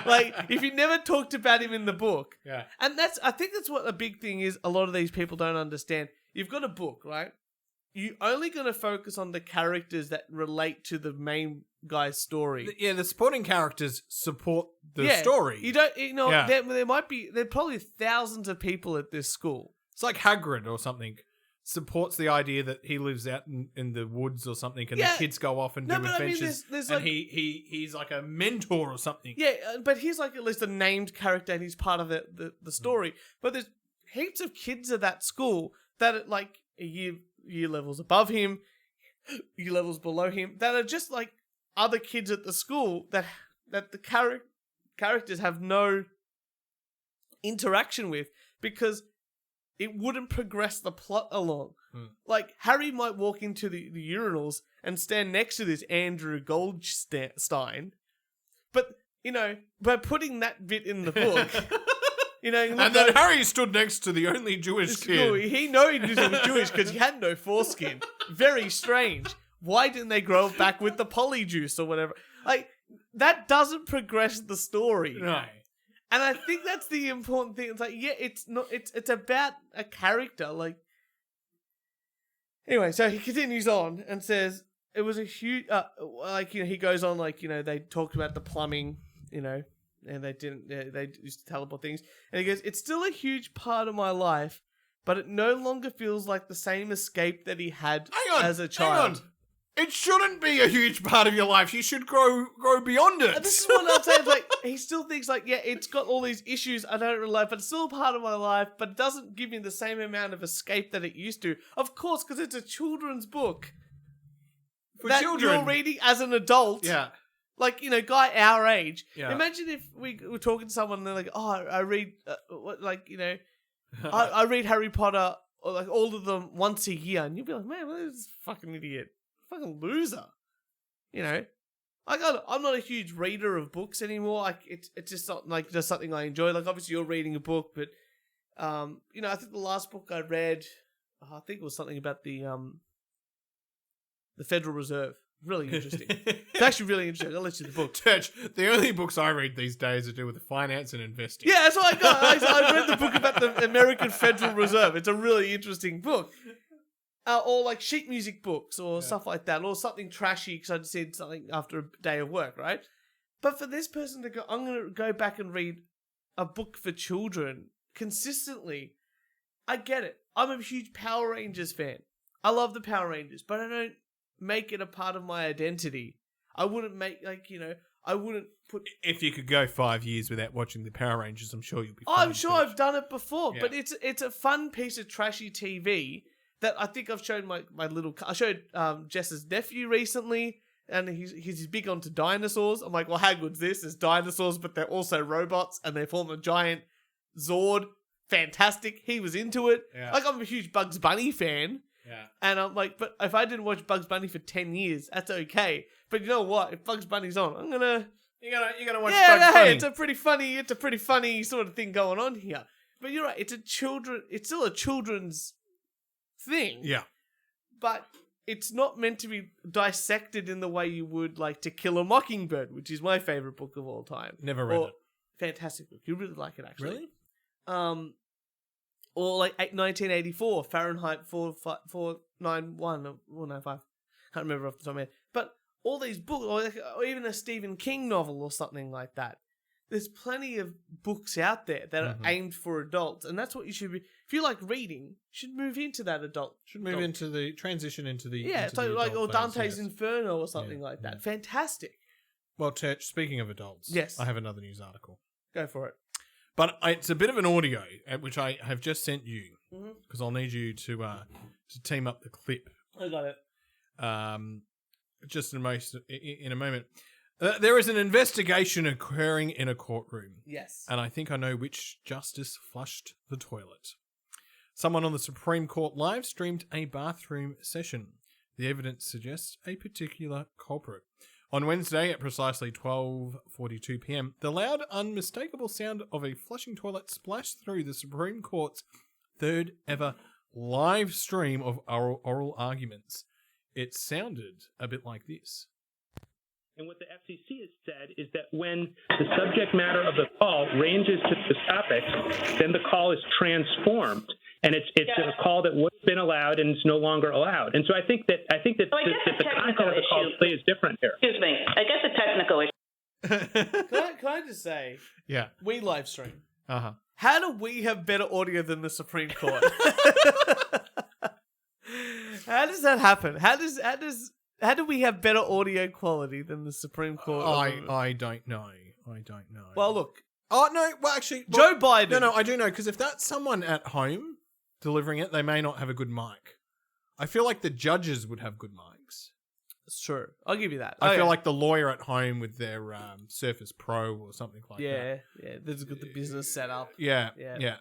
like, if you never talked about him in the book. Yeah. And I think that's what a big thing is a lot of these people don't understand. You've got a book, right? You're only going to focus on the characters that relate to the main guy's story. Yeah, the supporting characters support the story. You don't, you know, Yeah. there are probably thousands of people at this school. It's like Hagrid or something. Supports the idea that he lives out in the woods or something, and Yeah. the kids go off and No, do but I mean, adventures. there's and like- he's like a mentor or something. Yeah, but he's like at least a named character and he's part of the story. But there's heaps of kids at that school that are like year levels above him, year levels below him, that are just like other kids at the school that the characters have no interaction with because it wouldn't progress the plot along. Like, Harry might walk into the urinals and stand next to this Andrew Goldstein, but, you know, by putting that bit in the book, you know... And then Harry stood next to the only Jewish kid. He knew he was Jewish because he had no foreskin. Very strange. Why didn't they grow it back with the polyjuice or whatever? Like, that doesn't progress the story. No. And I think that's the important thing. It's like, yeah, it's not. It's about a character. Like, anyway, so he continues on and says it was a huge. Like, you know, he goes on, like, you know, they talked about the plumbing, you know, and they didn't. They used to teleport things, and he goes, it's still a huge part of my life, but it no longer feels like the same escape that he had as a child. Hang on. It shouldn't be a huge part of your life. You should grow beyond it. And this is what I'm saying. Like, he still thinks, like, yeah, it's got all these issues I don't really like, but it's still a part of my life, but it doesn't give me the same amount of escape that it used to. Of course, because it's a children's book. For that children. you're reading as an adult. Yeah. Like, you know, guy our age. Yeah. Imagine if we were talking to someone and they're like, oh, I read, like, you know, I read Harry Potter, or like all of them once a year. And you'd be like, man, well, this is a fucking idiot. Fucking loser. You know? I'm not a huge reader of books anymore. Like, it's just not like just something I enjoy. Like, obviously you're reading a book, but you know, I think the last book I read, I think it was something about the Federal Reserve. Really interesting. It's actually really interesting. I'll let you the book. Church, the only books I read these days are to do with finance and investing. Yeah, that's what I got. I read the book about the American Federal Reserve. It's a really interesting book. Or like sheet music books or stuff like that. Or something trashy because I just said something after a day of work, right? But for this person to go, I'm going to go back and read a book for children consistently. I get it. I'm a huge Power Rangers fan. I love the Power Rangers, but I don't make it a part of my identity. I wouldn't make, like, you know, I wouldn't put. If you could go 5 years without watching the Power Rangers, I'm sure you'll be. I'm fine sure too. I've done it before, Yeah. but it's a fun piece of trashy TV that I think I've shown my little. I showed Jess's nephew recently, and he's big onto dinosaurs. I'm like, well, how good's this? There's dinosaurs, but they're also robots, and they form a giant Zord. Fantastic. He was into it. Yeah. Like, I'm a huge Bugs Bunny fan. Yeah. And I'm like, but if I didn't watch Bugs Bunny for 10 years, that's okay. But you know what? If Bugs Bunny's on, I'm gonna. You're gonna watch Yeah, Bugs hey, Bunny. it's a pretty funny sort of thing going on here. But you're right, it's still a children's thing. Yeah. But it's not meant to be dissected in the way you would like To Kill a Mockingbird, which is my favorite book of all time. Never read it. Fantastic book. You really like it, actually. Really? Or like 1984, Fahrenheit 491 or 495. Can't remember off the top of my head. But all these books, or even a Stephen King novel or something like that. There's plenty of books out there that are aimed for adults, and that's what you should be. If you like reading, you should move into that adult. Transition into the. Yeah, into so the like adult or phase, Dante's yes. Inferno or something like that. Fantastic. Well, Church, speaking of adults, Yes. I have another news article. Go for it. But it's a bit of an audio, which I have just sent you, Mhm. because I'll need you to team up the clip. I got it. Just in a moment. There is an investigation occurring in a courtroom, Yes. and I think I know which justice flushed the toilet. Someone on the Supreme Court live streamed a bathroom session. The evidence suggests a particular culprit. On Wednesday at precisely 12:42 p.m., the loud, unmistakable sound of a flushing toilet splashed through the Supreme Court's third ever live stream of oral arguments. It sounded a bit like this. And what the FCC has said is that when the subject matter of the call ranges to the topic, then the call is transformed, and it's a call that would have been allowed and is no longer allowed. And so I think that So I guess the the content of the call issue- play is different here. Excuse me. I guess a technical issue. Can I just say, Yeah. we live stream. Uh-huh. How do we have better audio than the Supreme Court? How does that happen? How do we have better audio quality than the Supreme Court? I don't know. Well, look, Oh, no. Well, actually... Joe Biden. No, I do know, because if that's someone at home delivering it, they may not have a good mic. I feel like the judges would have good mics. It's true. I'll give you that. I feel like the lawyer at home with their Surface Pro or something like that. yeah. There's got the business set up. Yeah,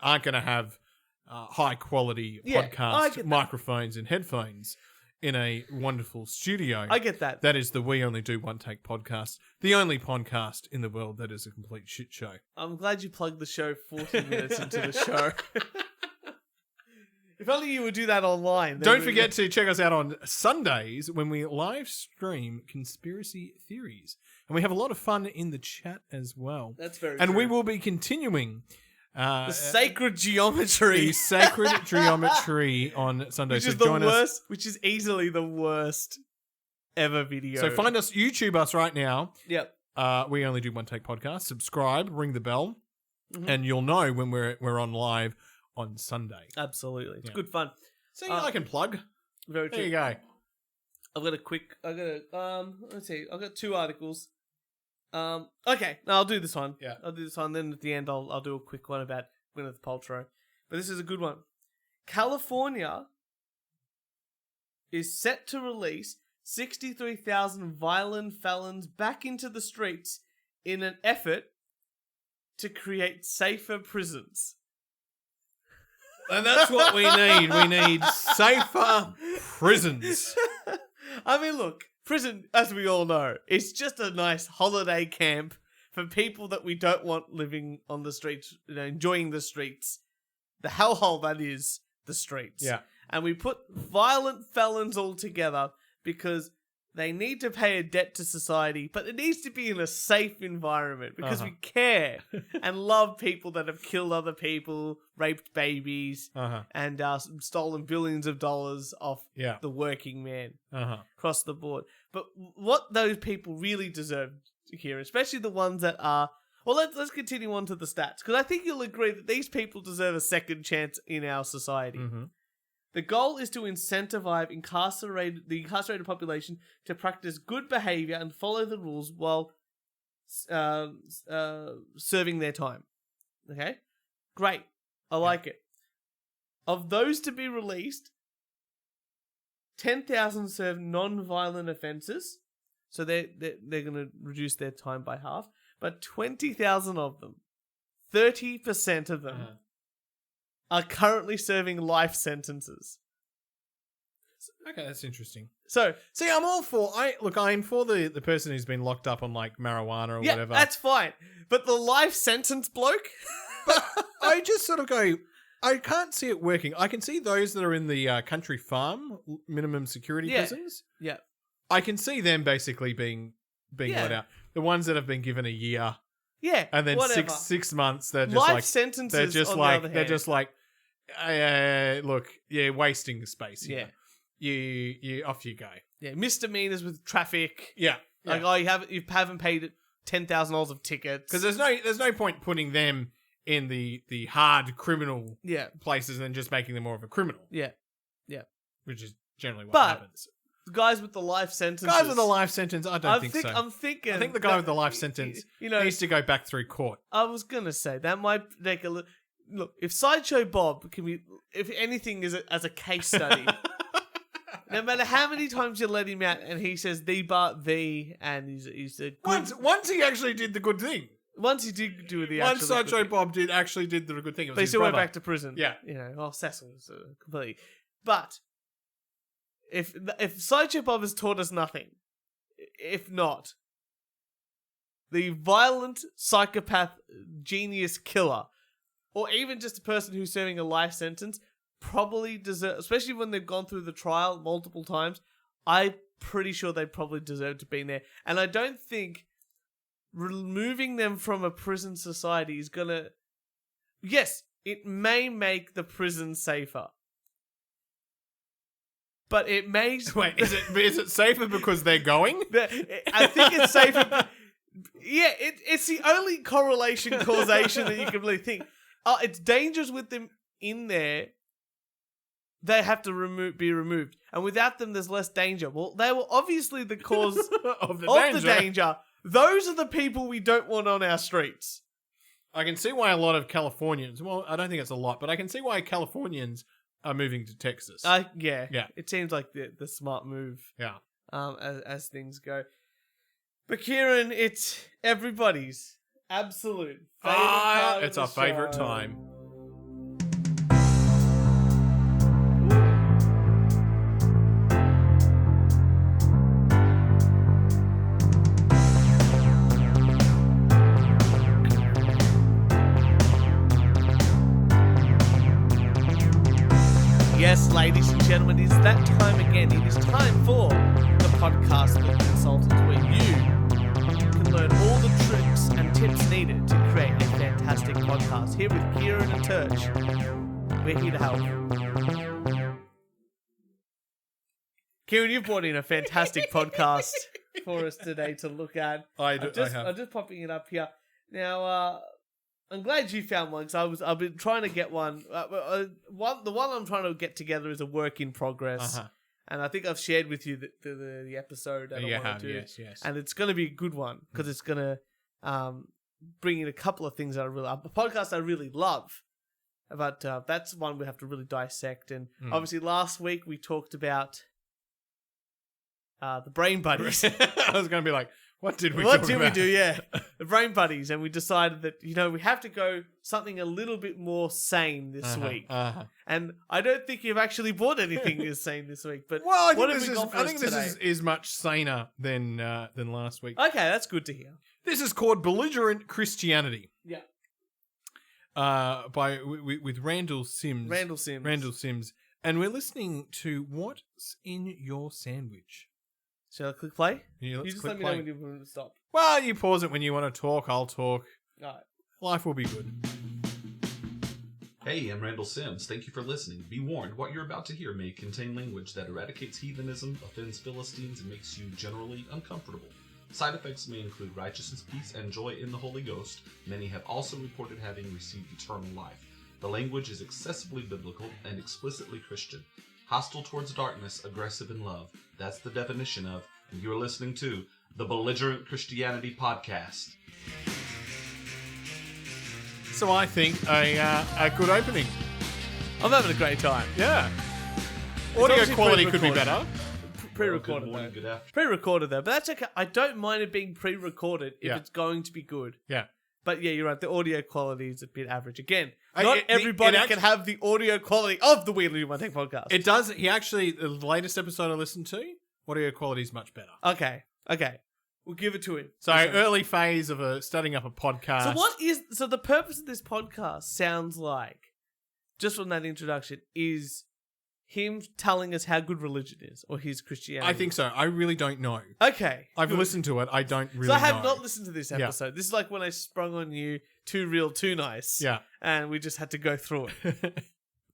aren't going to have high quality Yeah, I podcast get that. microphones and headphones in a wonderful studio. I get that. That is the We Only Do One Take podcast, the only podcast in the world that is a complete shit show. I'm glad you plugged the show 40 minutes into the show. If only you would do that online. then Don't we- forget to check us out on Sundays when we live stream conspiracy theories. And we have a lot of fun in the chat as well. That's very And true. we will be continuing The sacred geometry. the sacred geometry on Sunday. Which So is the join us. worst, which is easily the worst ever video. So find us, YouTube us right now. Yep. We Only Do One Take podcast. Subscribe, ring the bell, Mhm. and you'll know when we're on live on Sunday. Absolutely. It's Yeah. good fun. So I can plug. Very There true. you go. Let's see. I've got two articles. Okay, no, I'll do this one. Yeah. I'll do this one. Then at the end, I'll do a quick one about Gwyneth Paltrow. But this is a good one. California is set to release 63,000 violent felons back into the streets in an effort to create safer prisons. And that's what we need. We need safer prisons. I mean, look, prison, as we all know, is just a nice holiday camp for people that we don't want living on the streets, enjoying the streets, the hellhole that is the streets. Yeah. And we put violent felons all together because they need to pay a debt to society, but it needs to be in a safe environment because we care and love people that have killed other people, raped babies, and stolen billions of dollars off Yeah. the working man Uh-huh. across the board. But what those people really deserve to hear, especially the ones that are... Well, let's continue on to the stats, because I think you'll agree that these people deserve a second chance in our society. Mm-hmm. The goal is to incentivize the incarcerated population to practice good behavior and follow the rules while serving their time. Okay, great. I like it. Of those to be released, 10,000 serve non-violent offences, so they're going to reduce their time by half. But 20,000 of them, 30% of them, are currently serving life sentences. Okay, that's interesting. So, see, I'm all for. I'm for the person who's been locked up on like marijuana or yeah, whatever. that's fine. But the life sentence bloke, I just sort of go. I can't see it working. I can see those that are in the country farm minimum security prisons. Yeah, I can see them basically being let out. The ones that have been given a year. Yeah, and then whatever. six months. They're just life like sentences. they're just on like the other they're hand. just like, look, wasting the space. Yeah. Here. You off you go. Yeah, misdemeanors with traffic. Yeah, Like you haven't paid $10,000 of tickets because there's no point putting them in the hard criminal places and then just making them more of a criminal. Yeah, which is generally what But happens. the guys with the life sentences. Guys with the life sentence, I don't think so. I'm thinking. I think the guy with the life sentence needs to go back through court. I was gonna say that might take a look. If Sideshow Bob can be, if anything, is as a case study. No matter how many times you let him out, and he says the but the, and he's a good. Once he actually did the good thing. Once he did do the once actual Sideshow Bob did the good thing. It was but he his still brother. went back to prison. Yeah, Cecil was completely. But if Sideshow Bob has taught us nothing, if not, the violent psychopath genius killer, or even just a person who's serving a life sentence, probably deserve, especially when they've gone through the trial multiple times, I'm pretty sure they probably deserve to be in there. And I don't think removing them from a prison society is gonna... Yes, it may make the prison safer. But it makes... Wait, is it safer because they're going? I think it's safer... Yeah, it's the only causation that you can really think. It's dangerous with them in there. They have to be removed. And without them, there's less danger. Well, they were obviously the cause of the danger. Those are the people we don't want on our streets. I can see why a lot of Californians, well, I don't think it's a lot, but I can see why Californians are moving to Texas. Yeah. Yeah. It seems like the smart move. Yeah. As things go. But Kieran, it's everybody's absolute favorite part it's of our the favorite show. time. Yes, ladies and gentlemen, it's that time again. It is time for the podcast with consultants, where you can learn all the tricks and tips needed to create a fantastic podcast. Here with Kieran and Turch, we're here to help. Kieran, you've brought in a fantastic podcast for us today to look at. I have. I'm just popping it up here now. I'm glad you found one because I've been trying to get one. The one I'm trying to get together is a work in progress, and I think I've shared with you the episode that I want to do. Yes. And it's going to be a good one because it's going to bring in a couple of things that a podcast I really love. But that's one we have to really dissect. And obviously, last week we talked about the Brain Buddies. I was going to be like, what did we do? Yeah. The Brain Buddies. And we decided that, we have to go something a little bit more sane this week. And I don't think you've actually bought anything as sane this week. But well, what have we got for us today? This is much saner than last week. Okay, that's good to hear. This is called Belligerent Christianity. Yeah. With Randall Sims. Randall Sims. And we're listening to What's in Your Sandwich. Shall I click play? Yeah, let's you just click let me play. know when you want to stop. Well, you pause it when you want to talk. I'll talk. All right. Life will be good. Hey, I'm Randall Sims. Thank you for listening. Be warned, what you're about to hear may contain language that eradicates heathenism, offends Philistines, and makes you generally uncomfortable. Side effects may include righteousness, peace, and joy in the Holy Ghost. Many have also reported having received eternal life. The language is excessively biblical and explicitly Christian. Hostile towards darkness, aggressive in love. That's the definition of, and you're listening to, the Belligerent Christianity Podcast. So I think a good opening. I'm having a great time. Yeah. Audio obviously quality could be pre-recorded. better. Pre-recorded Good morning, though. good afternoon. Pre-recorded though, but that's okay. I don't mind it being pre-recorded if Yeah. it's going to be good. Yeah. But yeah, you're right. The audio quality is a bit average. Again, I- not it- everybody it can have the audio quality of the Weirdly My Tech podcast. It does. He actually, the latest episode I listened to, audio quality is much better. Okay. We'll give it to him. So Okay. early phase of starting up a podcast. So the purpose of this podcast sounds like, just from that introduction, is him telling us how good religion is, or his Christianity. I think so. I really don't know. Okay. I've good. listened to it. I don't really So I have know. not listened to this Yeah. episode. This is like when I sprung on you Too Real, Too Nice. Yeah. And we just had to go through it.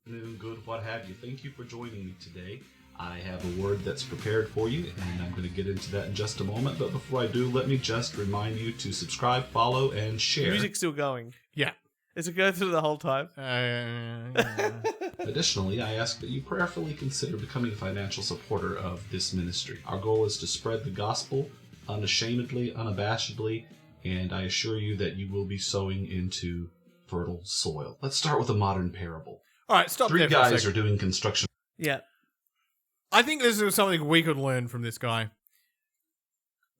Good, what have you. Thank you for joining me today. I have a word that's prepared for you, and I'm going to get into that in just a moment. But before I do, let me just remind you to subscribe, follow, and share. Music's still going. Yeah. Does it go through the whole time? Additionally, I ask that you prayerfully consider becoming a financial supporter of this ministry. Our goal is to spread the gospel unashamedly, unabashedly, and I assure you that you will be sowing into fertile soil. Let's start with a modern parable. All right, stop Three there for a guys are second. doing construction. Yeah. I think this is something we could learn from this guy.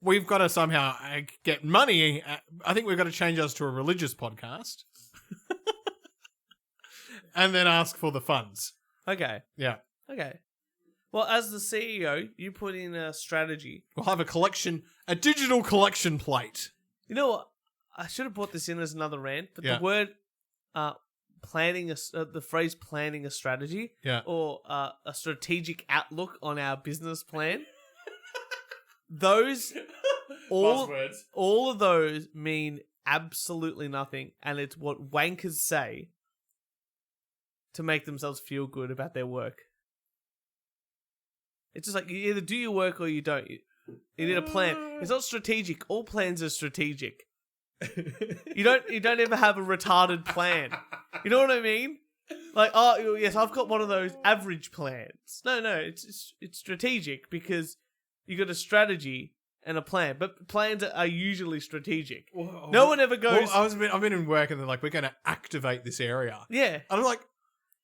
We've got to somehow get money. I think we've got to change us to a religious podcast. And then ask for the funds. Okay. Yeah. Okay. Well, as the CEO, you put in a strategy. We'll have a digital collection plate. You know what? I should have brought this in as another rant, but Yeah. the word the phrase planning a strategy Yeah. or a strategic outlook on our business plan, those all of those mean absolutely nothing, and it's what wankers say to make themselves feel good about their work. It's just like you either do your work or you don't. You need a plan. It's not strategic. All plans are strategic. You don't ever have a retarded plan. You know what I mean? Like, oh yes, I've got one of those average plans. No, it's strategic because you got a strategy and a plan. But plans are usually strategic. No one ever goes. Well, I've been in work and they're like, we're going to activate this area. Yeah, And I'm like,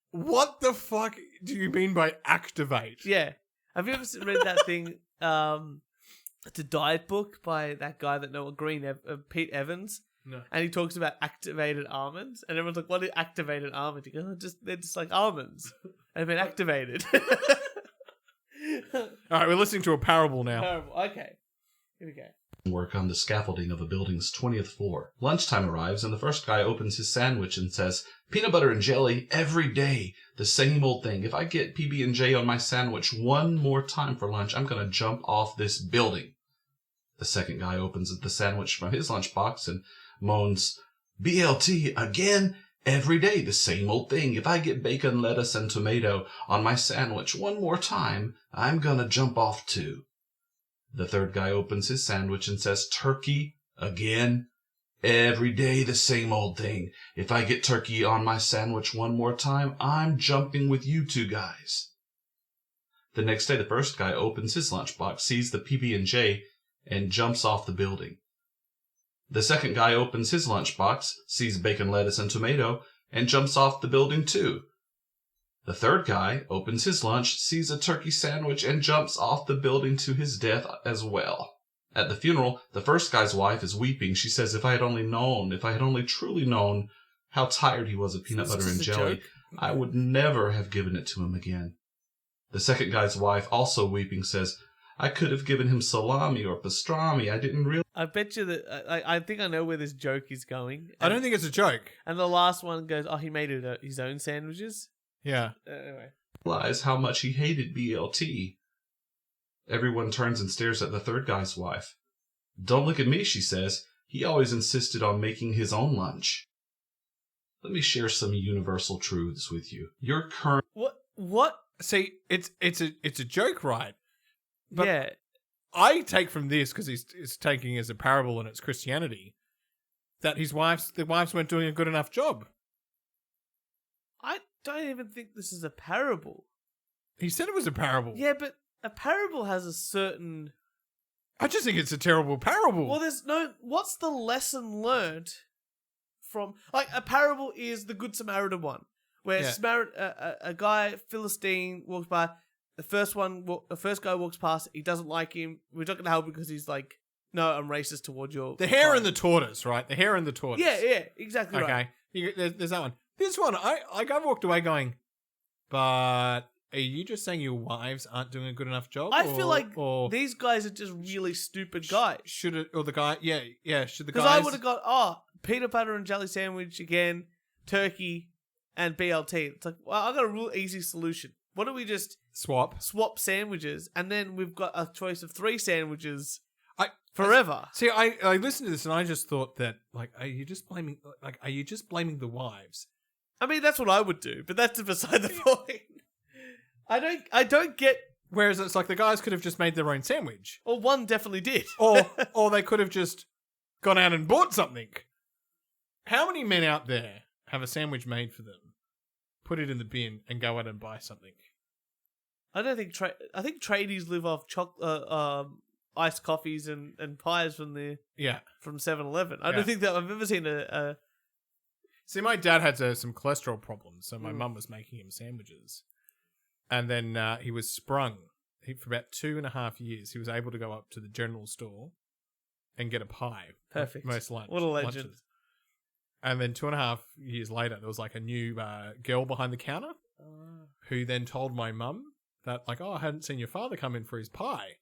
what the fuck do you mean by activate? yeah. Have you ever read that thing? It's a diet book by that guy that no one Pete Evans. No. And he talks about activated almonds, and everyone's like, "What is activated almond?" He goes, "They're just like almonds. They've been activated." All right, we're listening to a parable now. Terrible. Okay, here we go. Work on the scaffolding of a building's 20th floor. Lunchtime arrives, and the first guy opens his sandwich and says, "Peanut butter and jelly every day. The same old thing. If I get PB&J on my sandwich one more time for lunch, I'm going to jump off this building." The second guy opens the sandwich from his lunchbox and moans, "BLT again? Every day the same old thing. If I get bacon, lettuce, and tomato on my sandwich one more time, I'm going to jump off too." The third guy opens his sandwich and says, "Turkey again? Every day the same old thing. If I get turkey on my sandwich one more time, I'm jumping with you two guys." The next day, the first guy opens his lunchbox, sees the PB&J, and jumps off the building. The second guy opens his lunchbox, sees bacon, lettuce, and tomato, and jumps off the building too. The third guy opens his lunch, sees a turkey sandwich, and jumps off the building to his death as well. At the funeral, the first guy's wife is weeping. She says, if I had only truly known how tired he was of peanut butter and jelly, I would never have given it to him again." The second guy's wife, also weeping, says, "I could have given him salami or pastrami. I didn't realize." I bet you that I think I know where this joke is going. I don't think it's a joke. And the last one goes, "Oh, he made his own sandwiches." Yeah. Anyway, How much he hated BLT. Everyone turns and stares at the third guy's wife. "Don't look at me," she says. "He always insisted on making his own lunch." Let me share some universal truths with you. Your current what? See, it's a joke, right? But Yeah. I take from this, because he's taking it as a parable and it's Christianity, that the wives weren't doing a good enough job. I don't even think this is a parable. He said it was a parable. Yeah, but a parable has a certain I just think it's a terrible parable. Well, there's no. What's the lesson learned from like a parable? Is the Good Samaritan one where a guy Philistine walks by. The first guy walks past. He doesn't like him. We're not gonna help because he's like, no, I'm racist towards your. The hare and the tortoise, right? The hare and the tortoise. Yeah, exactly. Right. Okay, there's that one. This one, I walked away going, but are you just saying your wives aren't doing a good enough job? I feel like these guys are just really stupid guys. Should it, or the guy, yeah, should the guys... Because I would have got, peanut butter and jelly sandwich again, turkey, and BLT. It's like, well, I got a real easy solution. Why don't we just swap sandwiches, and then we've got a choice of 3 sandwiches forever. I listened to this and I just thought that, like, are you just blaming the wives? I mean, that's what I would do, but that's beside the point. I don't get. Whereas it's like the guys could have just made their own sandwich. Or one definitely did. or they could have just gone out and bought something. How many men out there have a sandwich made for them, put it in the bin, and go out and buy something? I don't think. I think tradies live off iced coffees and pies from 7-Eleven. I don't think that I've ever seen a. See, my dad had some cholesterol problems, so my mum was making him sandwiches. And then he was sprung. For about 2.5 years, he was able to go up to the general store and get a pie. Perfect. Most lunch. What a legend. Lunches. And then 2.5 years later, there was like a new girl behind the counter who then told my mum that, like, I hadn't seen your father come in for his pie.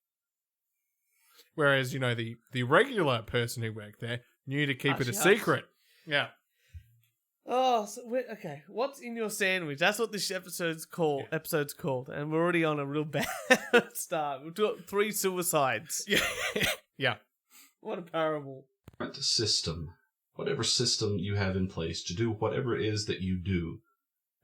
Whereas, the regular person who worked there knew to keep it a secret. Yeah. Oh, okay. What's in your sandwich? That's what this episode's called. And we're already on a real bad start. We've got 3 suicides. Yeah. What a parable. System. Whatever system you have in place to do whatever it is that you do,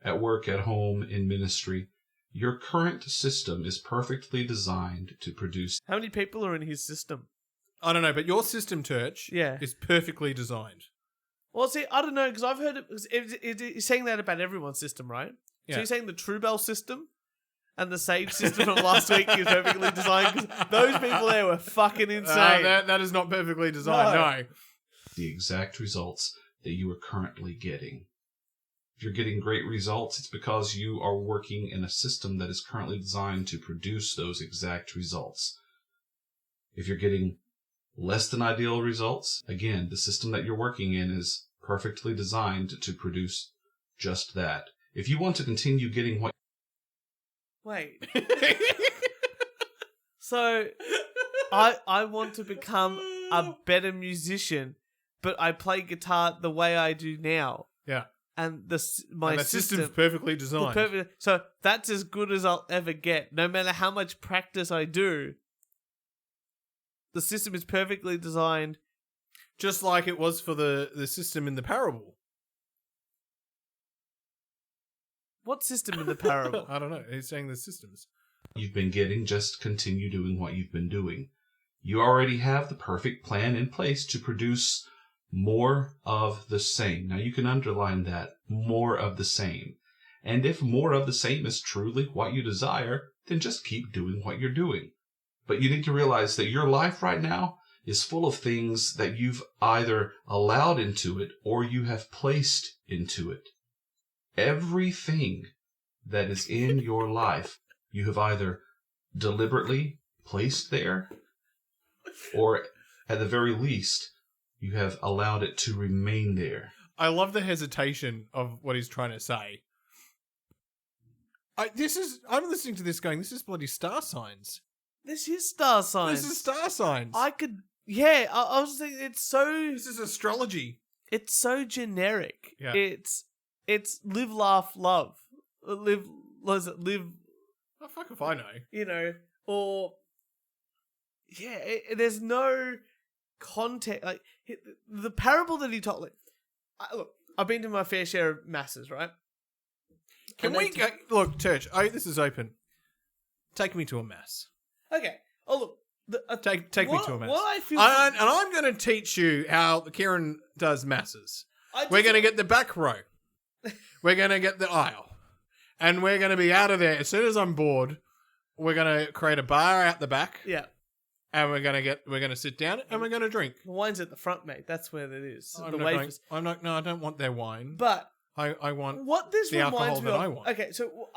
at work, at home, in ministry, your current system is perfectly designed to produce. How many people are in his system? I don't know, but your system, Turch, is perfectly designed. Well, see, I don't know, because I've heard it's saying that about everyone's system, right? Yeah. So you're saying the Truebell system and the Sage system from last week is perfectly designed? Because those people there were fucking insane. That is not perfectly designed, no. The exact results that you are currently getting. If you're getting great results, it's because you are working in a system that is currently designed to produce those exact results. If you're getting less than ideal results, again, the system that you're working in is perfectly designed to produce just that. If you want to continue getting what... Wait. So, I want to become a better musician, but I play guitar the way I do now. Yeah. And my system's perfectly designed. So that's as good as I'll ever get. No matter how much practice I do, the system is perfectly designed. Just like it was for the system in the parable. What system in the parable? I don't know. He's saying the systems. You've been getting, just continue doing what you've been doing. You already have the perfect plan in place to produce more of the same. Now you can underline that, more of the same. And if more of the same is truly what you desire, then just keep doing what you're doing. But you need to realize that your life right now is full of things that you've either allowed into it or you have placed into it. Everything that is in your life, you have either deliberately placed there or at the very least, you have allowed it to remain there. I love the hesitation of what he's trying to say. I'm listening to this going, this is bloody star signs. This is star signs. This is star signs. I was thinking This is astrology. It's so generic. Yeah. It's live, laugh, love. Live. Oh, fuck if I know. There's no context. Like the parable that he told. Look, I've been to my fair share of masses, right? Can we go? Look, church. This is open. Take me to a mass. Okay. Oh look. Take me to a mass. What I feel, and I'm going to teach you how Kieran does masses. We're going to get the back row. We're going to get the aisle, and we're going to be out of there as soon as I'm bored. We're going to create a bar out the back. Yeah. and we're gonna sit down and we're gonna drink. The wine's at the front, mate. That's where it is. I'm The not going- wafers. I'm not. No, I don't want their wine. But I want what this the alcohol reminds me that of. I want. Okay, so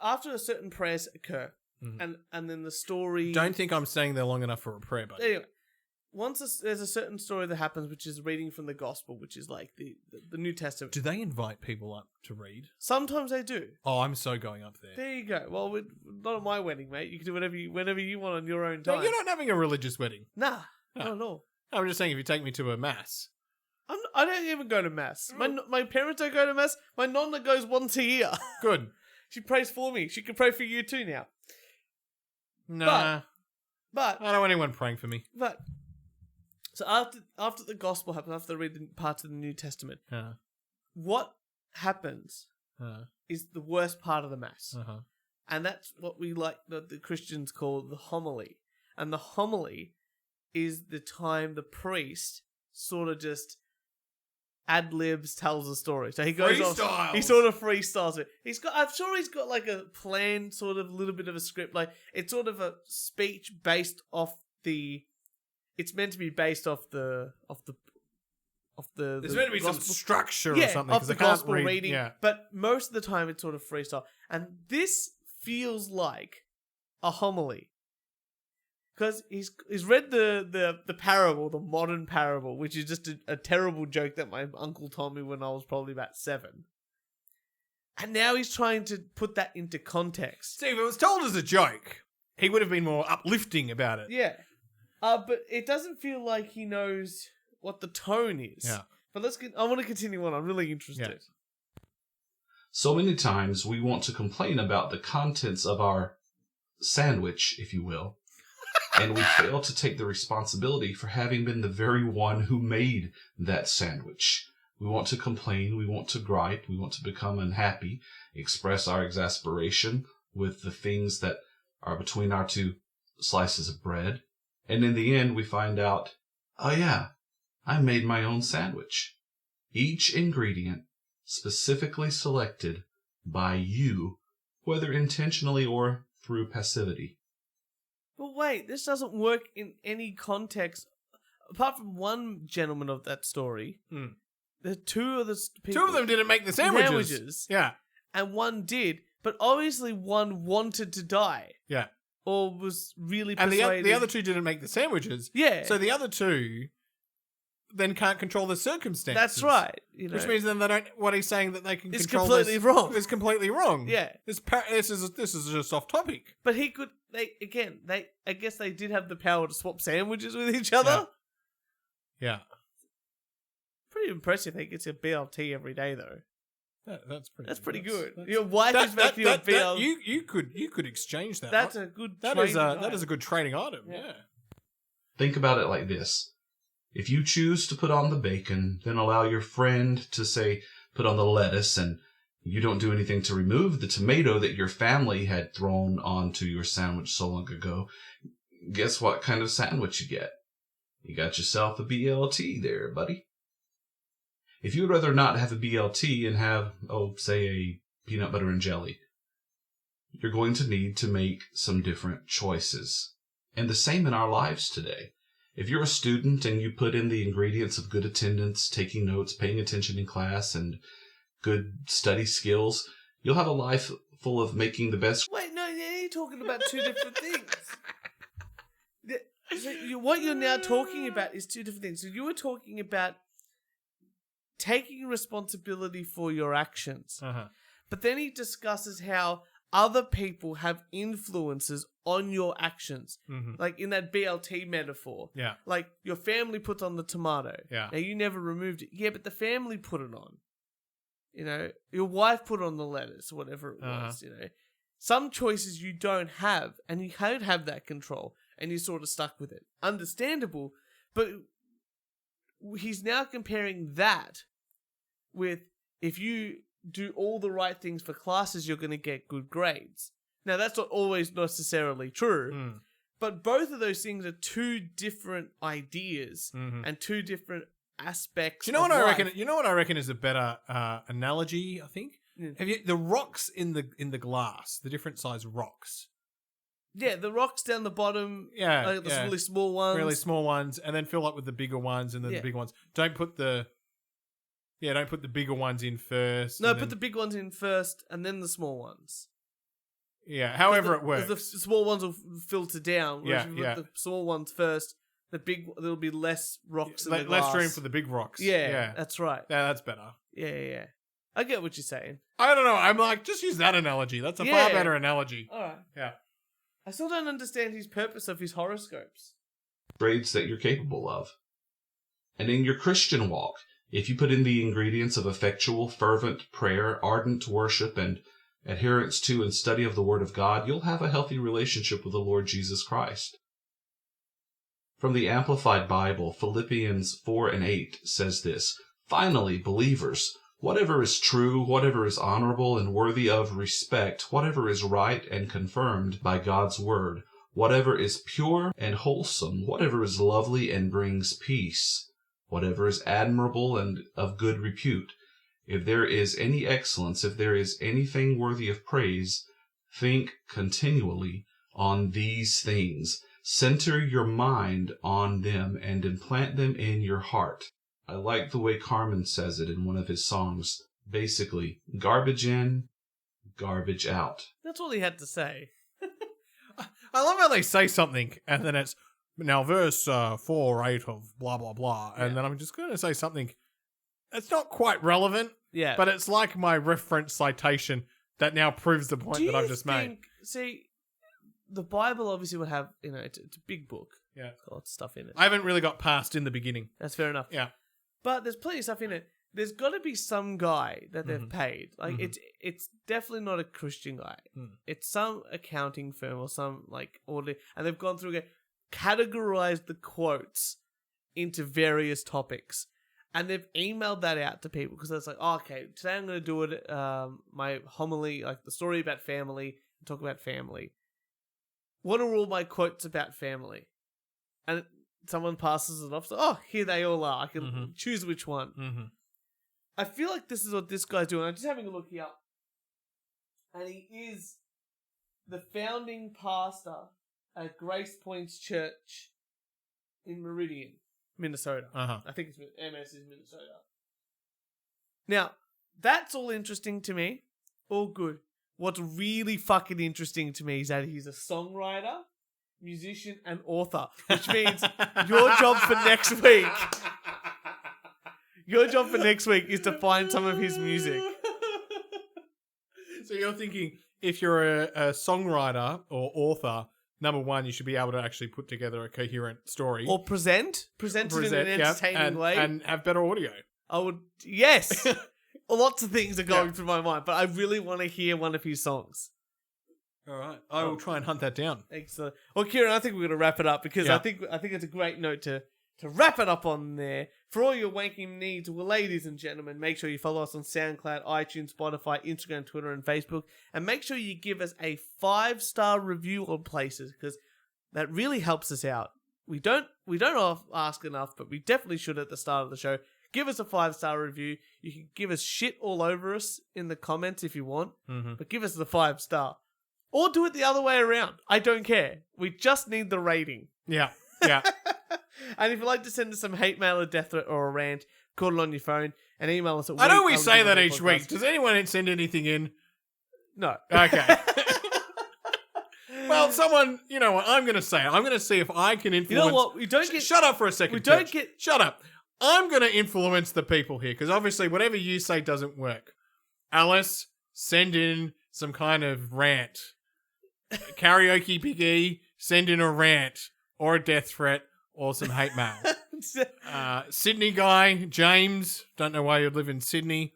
after a certain prayers occur, and then the story. Don't think I'm staying there long enough for a prayer, buddy. Anyway, there's a certain story that happens, which is reading from the gospel, which is like the New Testament. Do they invite people up to read? Sometimes they do. Oh, I'm so going up there. There you go. Well, not at my wedding, mate. You can do whenever you want on your own No, time. you're not having a religious wedding. Nah, No. not at all. I'm just saying if you take me to a mass. I don't even go to mass. My parents don't go to mass. My nonna goes once a year. Good. She prays for me. She can pray for you too now. Nah. But I don't want anyone praying for me. so after the gospel happens, after they read the parts of the New Testament, Uh, what happens is the worst part of the mass, uh-huh. and that's what we like the Christians call the homily. And the homily is the time the priest sort of just ad libs, tells a story. So he goes off, he sort of freestyles it. I'm sure he's got like a plan, sort of little bit of a script. Like it's sort of a speech based off it's meant to be based off the. There's meant to be some gospel. structure Yeah, or something. of 'cause the I can't gospel read, reading. Yeah. But most of the time it's sort of freestyle. And this feels like a homily. Because he's read the parable, the modern parable, which is just a terrible joke that my uncle told me when I was probably about 7. And now he's trying to put that into context. See, if it was told as a joke, he would have been more uplifting about it. Yeah. But it doesn't feel like he knows what the tone is. Yeah. But I want to continue on. I'm really interested. Yeah. So many times we want to complain about the contents of our sandwich, if you will, and we fail to take the responsibility for having been the very one who made that sandwich. We want to complain, we want to gripe, we want to become unhappy, express our exasperation with the things that are between our two slices of bread, and in the end we find out, oh yeah, I made my own sandwich. Each ingredient specifically selected by you, whether intentionally or through passivity. But wait, this doesn't work in any context. Apart from one gentleman of that story, the two of the people... Two of them didn't make the sandwiches. Yeah. And one did, but obviously one wanted to die. Yeah. Or was really And persuaded... the other two didn't make the sandwiches. Yeah. So the other two then can't control the circumstances. That's right. You know. Which means then they don't. What he's saying that they can It's control completely wrong. is completely wrong. Yeah. This is just off topic. But he could... I guess they did have the power to swap sandwiches with each other. Yeah. Pretty impressive. He gets a BLT every day, though. That's pretty. That's pretty good. That's- Your wife is making you a BLT. You could exchange that. That's a good. That is a good trading item. Yeah. Think about it like this. If you choose to put on the bacon, then allow your friend to, say, put on the lettuce, and you don't do anything to remove the tomato that your family had thrown onto your sandwich so long ago, guess what kind of sandwich you get? You got yourself a BLT there, buddy. If you would rather not have a BLT and have, say, a peanut butter and jelly, you're going to need to make some different choices. And the same in our lives today. If you're a student and you put in the ingredients of good attendance, taking notes, paying attention in class, and good study skills, you'll have a life full of making the best. Wait, no, you're talking about two different things. What you're now talking about is two different things. So you were talking about taking responsibility for your actions. But then he discusses how other people have influences on your actions. Like in that BLT metaphor. Yeah. Like your family puts on the tomato. Yeah. Now you never removed it. Yeah, but the family put it on. You know, your wife put on the lettuce, whatever it was, you know. Some choices you don't have, and you don't have that control, and you're sort of stuck with it. Understandable, but he's now comparing that with if you do all the right things for classes, you're going to get good grades. Now, that's not always necessarily true, but both of those things are two different ideas and two different aspects. Do you know of what I life. reckon? You know what I reckon is a better analogy. I think. Yeah. Have you the rocks in the glass, the different size rocks? Yeah, the rocks down the bottom. Yeah, Like the yeah. really small ones. Really small ones, and then fill up with the bigger ones, and then Yeah. the big ones. Don't put the bigger ones in first. No, and put then- the big ones in first, and then the small ones. Yeah, however The- it works. The small ones will filter down. Whereas Yeah, if you yeah. put the small ones first, there'll be less rocks in the Less glass. room for the big rocks. Yeah, that's right. Yeah, that's better. Yeah. I get what you're saying. I don't know. I'm like, just use that analogy. That's a Yeah. far better analogy. All right. Yeah. I still don't understand his purpose of his horoscopes. Trades that you're capable of. And in your Christian walk, if you put in the ingredients of effectual, fervent prayer, ardent worship, and adherence to and study of the Word of God, you'll have a healthy relationship with the Lord Jesus Christ. From the Amplified Bible, Philippians 4 and 8 says this, "Finally, believers, whatever is true, whatever is honorable and worthy of respect, whatever is right and confirmed by God's word, whatever is pure and wholesome, whatever is lovely and brings peace, whatever is admirable and of good repute, if there is any excellence, if there is anything worthy of praise, think continually on these things. Center your mind on them and implant them in your heart." I like the way Carmen says it in one of his songs. Basically, garbage in, garbage out. That's all he had to say. I love how they say something, and then it's, now verse 4:8 of blah, blah, blah. And Yeah. then I'm just going to say something. It's not quite relevant, Yeah. but it's like my reference citation that now proves the point Do that I've you just made. think- See, the Bible obviously would have, it's a big book. Yeah. It's got lots of stuff in it. I haven't really got past in the beginning. That's fair enough. Yeah. But there's plenty of stuff in it. There's got to be some guy that they've Mhm. paid. Like Mhm. it's definitely not a Christian guy. Hmm. It's some accounting firm or some like audit, and they've gone through and categorized the quotes into various topics, and they've emailed that out to people because it's like, oh, okay, today I'm going to do it. My homily, like the story about family, talk about family. What are all my quotes about family? And someone passes it off. So, oh, here they all are. I can Mhm. choose which one. Mm-hmm. I feel like this is what this guy's doing. I'm just having a look here. And he is the founding pastor at Grace Points Church in Meridian, Minnesota. Uh-huh. I think it's MS is Minnesota. Now, that's all interesting to me. All good. What's really fucking interesting to me is that he's a songwriter, musician, and author, which means your job for next week. Your job for next week is to find some of his music. So you're thinking, if you're a songwriter or author, number one, you should be able to actually put together a coherent story. Or present it in an yeah, entertaining way. And have better audio. I would, yes. Lots of things are going through my mind, but I really want to hear one of his songs. All right. I will try and hunt that down. Excellent. Well, Kieran, I think we're going to wrap it up because Yeah. I think it's a great note to wrap it up on there. For all your wanking needs, well, ladies and gentlemen, make sure you follow us on SoundCloud, iTunes, Spotify, Instagram, Twitter, and Facebook. And make sure you give us a 5-star review on places because that really helps us out. We don't ask enough, but we definitely should at the start of the show. Give us a 5-star review. You can give us shit all over us in the comments if you want, but give us the 5-star. Or do it the other way around. I don't care. We just need the rating. Yeah. Yeah. And if you'd like to send us some hate mail, a death threat, or a rant, call it on your phone and email us at I know we say that each week. Does anyone send anything in? No. Okay. Well, someone, you know what? I'm going to say it. I'm going to see if I can influence. You know what? We don't get... Shut up for a second. We don't Pitch. get... Shut up. I'm going to influence the people here because obviously whatever you say doesn't work. Alice, send in some kind of rant. Karaoke Big E, send in a rant or a death threat or some hate mail. Sydney guy, James, don't know why you live in Sydney.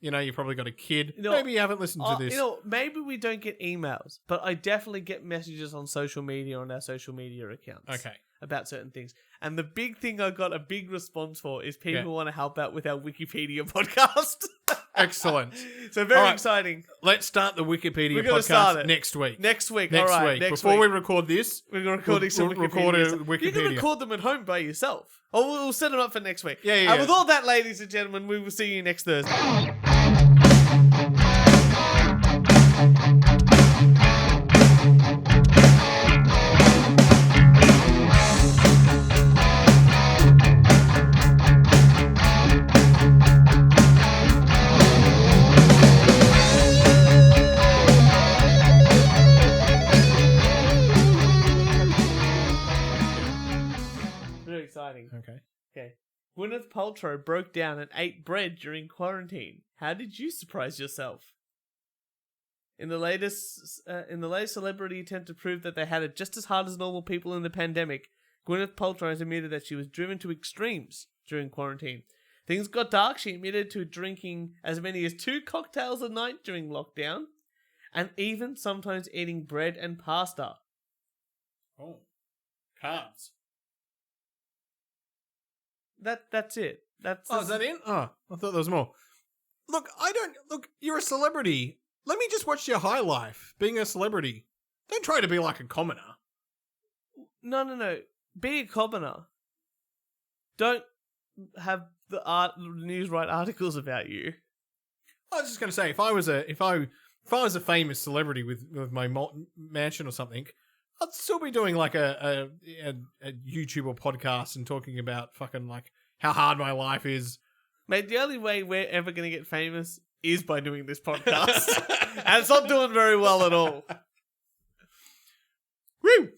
You know, you probably got a kid. You know, Maybe you haven't listened to this. You know, maybe we don't get emails, but I definitely get messages on social media, on our social media accounts. Okay. About certain things. And the big thing I got a big response for is people who want to help out with our Wikipedia podcast. Excellent. So very All right. exciting. Let's start the Wikipedia We're gonna start podcast it. next week. Next week. Next all right, week. Next Before week. we record this, We're recording some we'll Wikipedia. record a stuff. You can Wikipedia. record them at home by yourself. Or we'll set them up for next week. Yeah. And with all that, ladies and gentlemen, we will see you next Thursday. exciting. Okay. Okay. Gwyneth Paltrow broke down and ate bread during quarantine. How did you surprise yourself? In the latest celebrity attempt to prove that they had it just as hard as normal people in the pandemic, Gwyneth Paltrow has admitted that she was driven to extremes during quarantine. Things got dark. She admitted to drinking as many as 2 cocktails a night during lockdown, and even sometimes eating bread and pasta. Oh. Carbs. That's it. Is that it? Oh, I thought there was more. Look, you're a celebrity. Let me just watch your high life, being a celebrity. Don't try to be like a commoner. No. Be a commoner. Don't have the news write articles about you. I was just going to say, if I was a famous celebrity with my mansion or something, I'd still be doing like a YouTube or podcast and talking about fucking like how hard my life is. Mate, the only way we're ever going to get famous is by doing this podcast. And it's not doing very well at all. Woo!